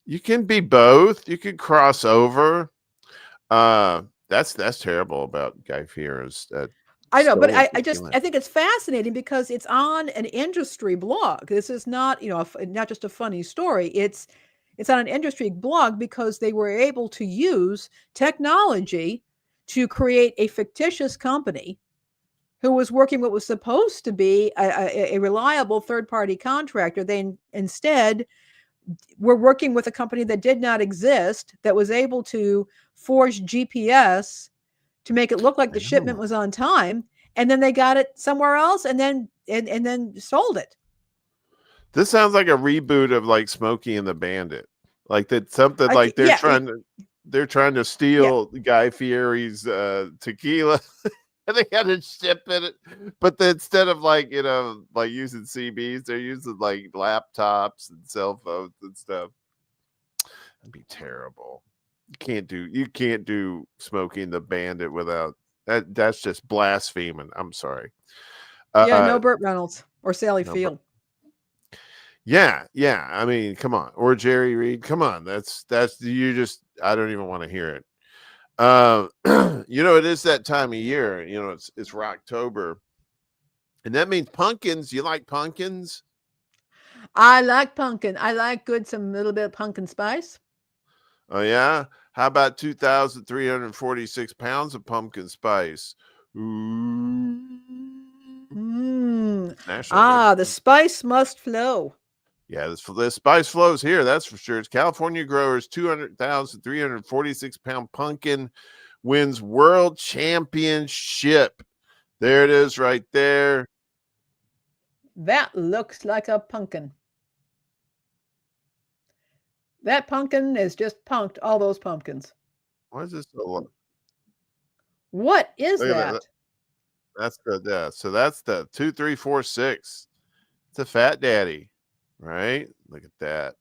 You can be both. You can cross over. That's terrible about Guy Fieri's I know, but stolen I tequila. think it's fascinating because it's on an industry blog. This is not, not just a funny story. It's on an industry blog because they were able to use technology to create a fictitious company who was working what was supposed to be a reliable third-party contractor. They instead were working with a company that did not exist, that was able to forge GPS to make it look like the shipment was on time, and then they got it somewhere else and then sold it. This sounds like a reboot of like Smokey and the Bandit. Like that something like Yeah, they're trying to yeah. steal Guy Fieri's tequila and they had to ship it. But instead of like, like using CBs, they're using like laptops and cell phones and stuff. That'd be terrible. You can't do Smokey and the Bandit without that's just blaspheming. I'm sorry. Yeah, no Burt Reynolds or Sally No, Field. Yeah. I mean, come on. Or Jerry Reed. Come on. That's you just I don't even want to hear it. It is that time of year. It's Rocktober. And that means pumpkins. You like pumpkins? I like pumpkin. I like some little bit of pumpkin spice. Oh yeah? How about 2,346 pounds of pumpkin spice? Ooh. The spice must flow. Yeah, the spice flows here. That's for sure. It's California growers 200,346 pound pumpkin wins world championship. There it is, right there. That looks like a pumpkin. That pumpkin is just punked all those pumpkins. Why is this so low? What is Look at that? That's the So that's the 2,346. It's a fat daddy, right? Look at that.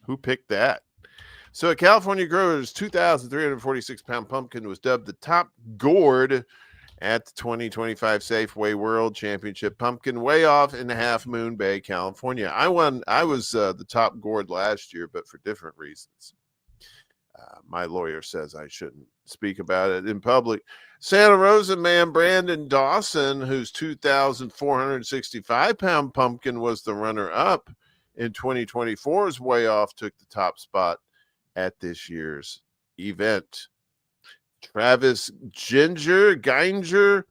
Who picked that? So a California grower's 2,346 pound pumpkin was dubbed the top gourd at the 2025 Safeway World Championship Pumpkin Way Off in Half Moon Bay, California. I was the top gourd last year, but for different reasons. My lawyer says I shouldn't speak about it in public. Santa Rosa man Brandon Dawson, whose 2,465 pound pumpkin was the runner up in 2024's Way Off, took the top spot at this year's event. Travis Geinger,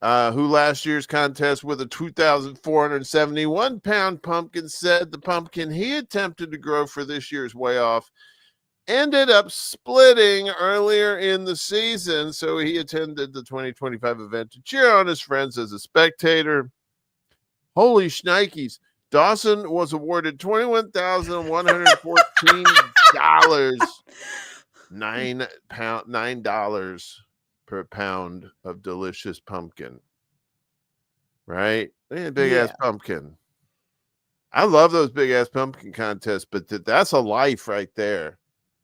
who last year's contest with a 2,471 pound pumpkin, said the pumpkin he attempted to grow for this year's Way Off ended up splitting earlier in the season, so he attended the 2025 event to cheer on his friends as a spectator. Holy shnikes. Dawson was awarded $21,114. $9 per pound of delicious pumpkin. Right? Big ass pumpkin. I love those big ass pumpkin contests, but that's a life right there.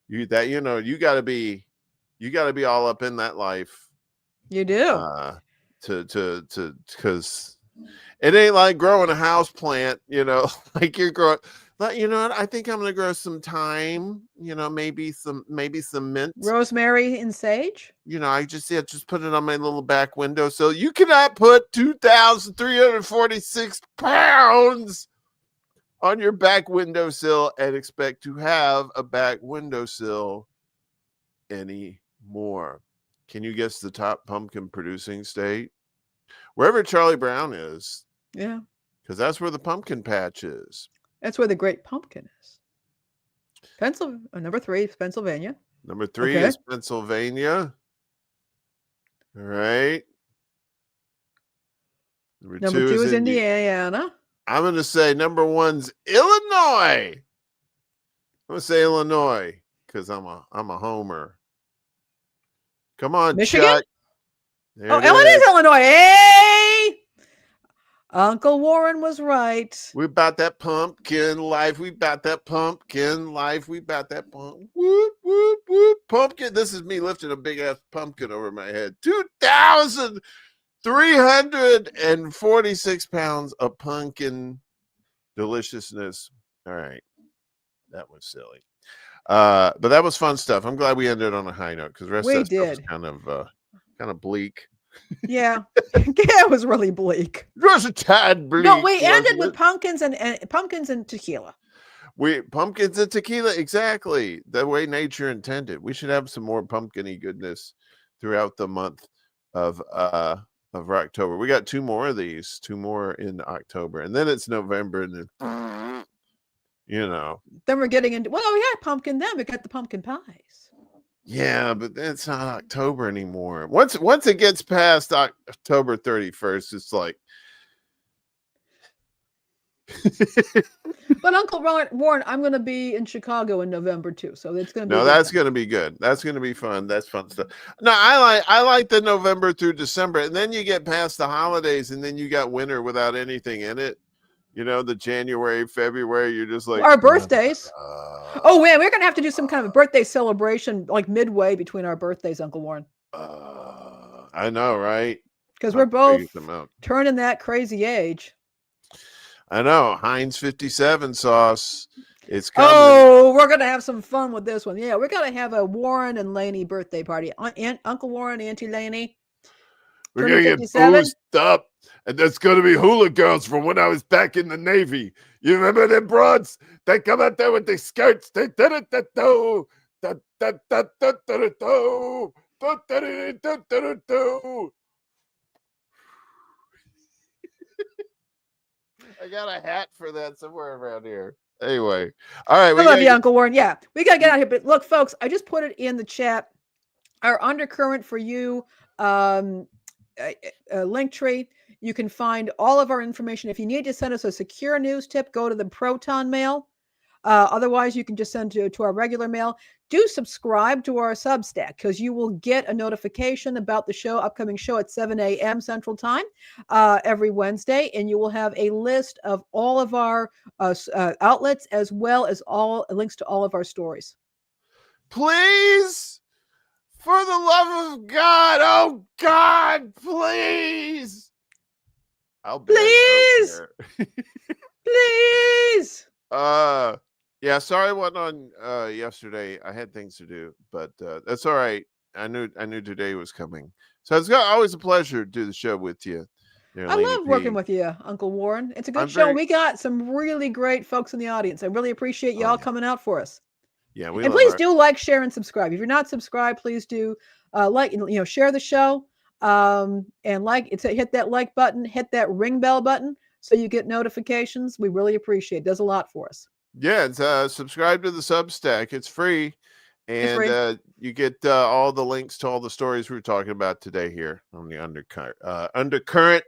You got to be all up in that life. You do. Because it ain't like growing a house plant, like you're growing. But you know what? I think I'm gonna grow some thyme, maybe some mint, rosemary and sage. I just put it on my little back window. So you cannot put 2,346 pounds on your back windowsill and expect to have a back windowsill anymore. Can you guess the top pumpkin producing state? Wherever Charlie Brown is. Yeah. Because that's where the pumpkin patch is. That's where the great pumpkin is. Number 3 is Pennsylvania. Number 3 is Pennsylvania. All right. Number 2 is Indiana. I'm going to say number 1's Illinois. I'm going to say Illinois because I'm a homer. Come on, Michigan? Chuck. It is Illinois. Hey! Uncle Warren was right. We about that pumpkin life. We about that pumpkin life. We about that pump. Whoop, whoop, whoop. Pumpkin. This is me lifting a big ass pumpkin over my head. 2,346 pounds of pumpkin deliciousness. All right. That was silly. But that was fun stuff. I'm glad we ended on a high note because the rest of that stuff was kind of bleak. Yeah. It was really bleak. Just a tad bleak. No, we ended with pumpkins and tequila. Pumpkins and tequila, exactly the way nature intended. We should have some more pumpkin-y goodness throughout the month of October. We got 2 more of these, 2 more in October, and then it's November, and then Then we're getting into we had pumpkin. Then we got the pumpkin pies. Yeah, but it's not October anymore. Once it gets past October 31st, it's like. But Uncle Warren, I'm going to be in Chicago in November too, so it's going to be. No, that's going to be good. That's going to be fun. That's fun stuff. No, I like the November through December, and then you get past the holidays, and then you got winter without anything in it. The January, February, you're just like our birthdays. Oh man, we're going to have to do some kind of a birthday celebration like midway between our birthdays, Uncle Warren. I know, right? Because we're both turning that crazy age. I know. Heinz 57 sauce. It's coming. Oh, we're going to have some fun with this one. Yeah, we're going to have a Warren and Laney birthday party. Uncle Warren, Auntie Laney. We're going to get boozed up. And there's going to be hula girls from when I was back in the Navy. You remember them broads? They come out there with their skirts. They do. I got a hat for that somewhere around here. Anyway, all right. I love you, Uncle Warren. Yeah, we got to get out of here. But look, folks, I just put it in the chat. Our Undercurrent for you link tree. You can find all of our information. If you need to send us a secure news tip, go to the Proton mail. Otherwise, you can just send to our regular mail. Do subscribe to our Substack because you will get a notification about the upcoming show at 7 a.m. Central Time every Wednesday, and you will have a list of all of our outlets as well as all links to all of our stories. Please, for the love of God, oh God, please. Please. Please. Yeah, sorry I wasn't on yesterday. I had things to do, but that's all right. I knew today was coming. So it's always a pleasure to do the show with you. I love working with you, Uncle Warren. It's a good show. We got some really great folks in the audience. I really appreciate y'all coming out for us. Yeah, and please do like, share, and subscribe. If you're not subscribed, please do share the show and hit that like button, hit that ring bell button so you get notifications. We really appreciate it. It does a lot for us. Yeah, it's subscribe to the Substack. It's free. And you get all the links to all the stories we were talking about today here on the Undercurrent.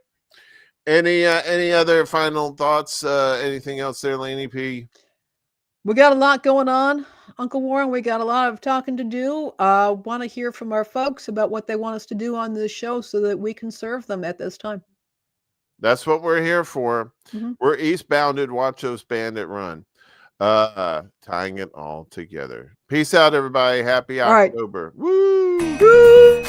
Any other final thoughts? Anything else there, Laney P? We got a lot going on, Uncle Warren. We got a lot of talking to do. Want to hear from our folks about what they want us to do on this show so that we can serve them at this time. That's what we're here for. Mm-hmm. We're eastbounded. Watch those bandit run. Tying it all together. Peace out, everybody. Happy October. Right. Woo!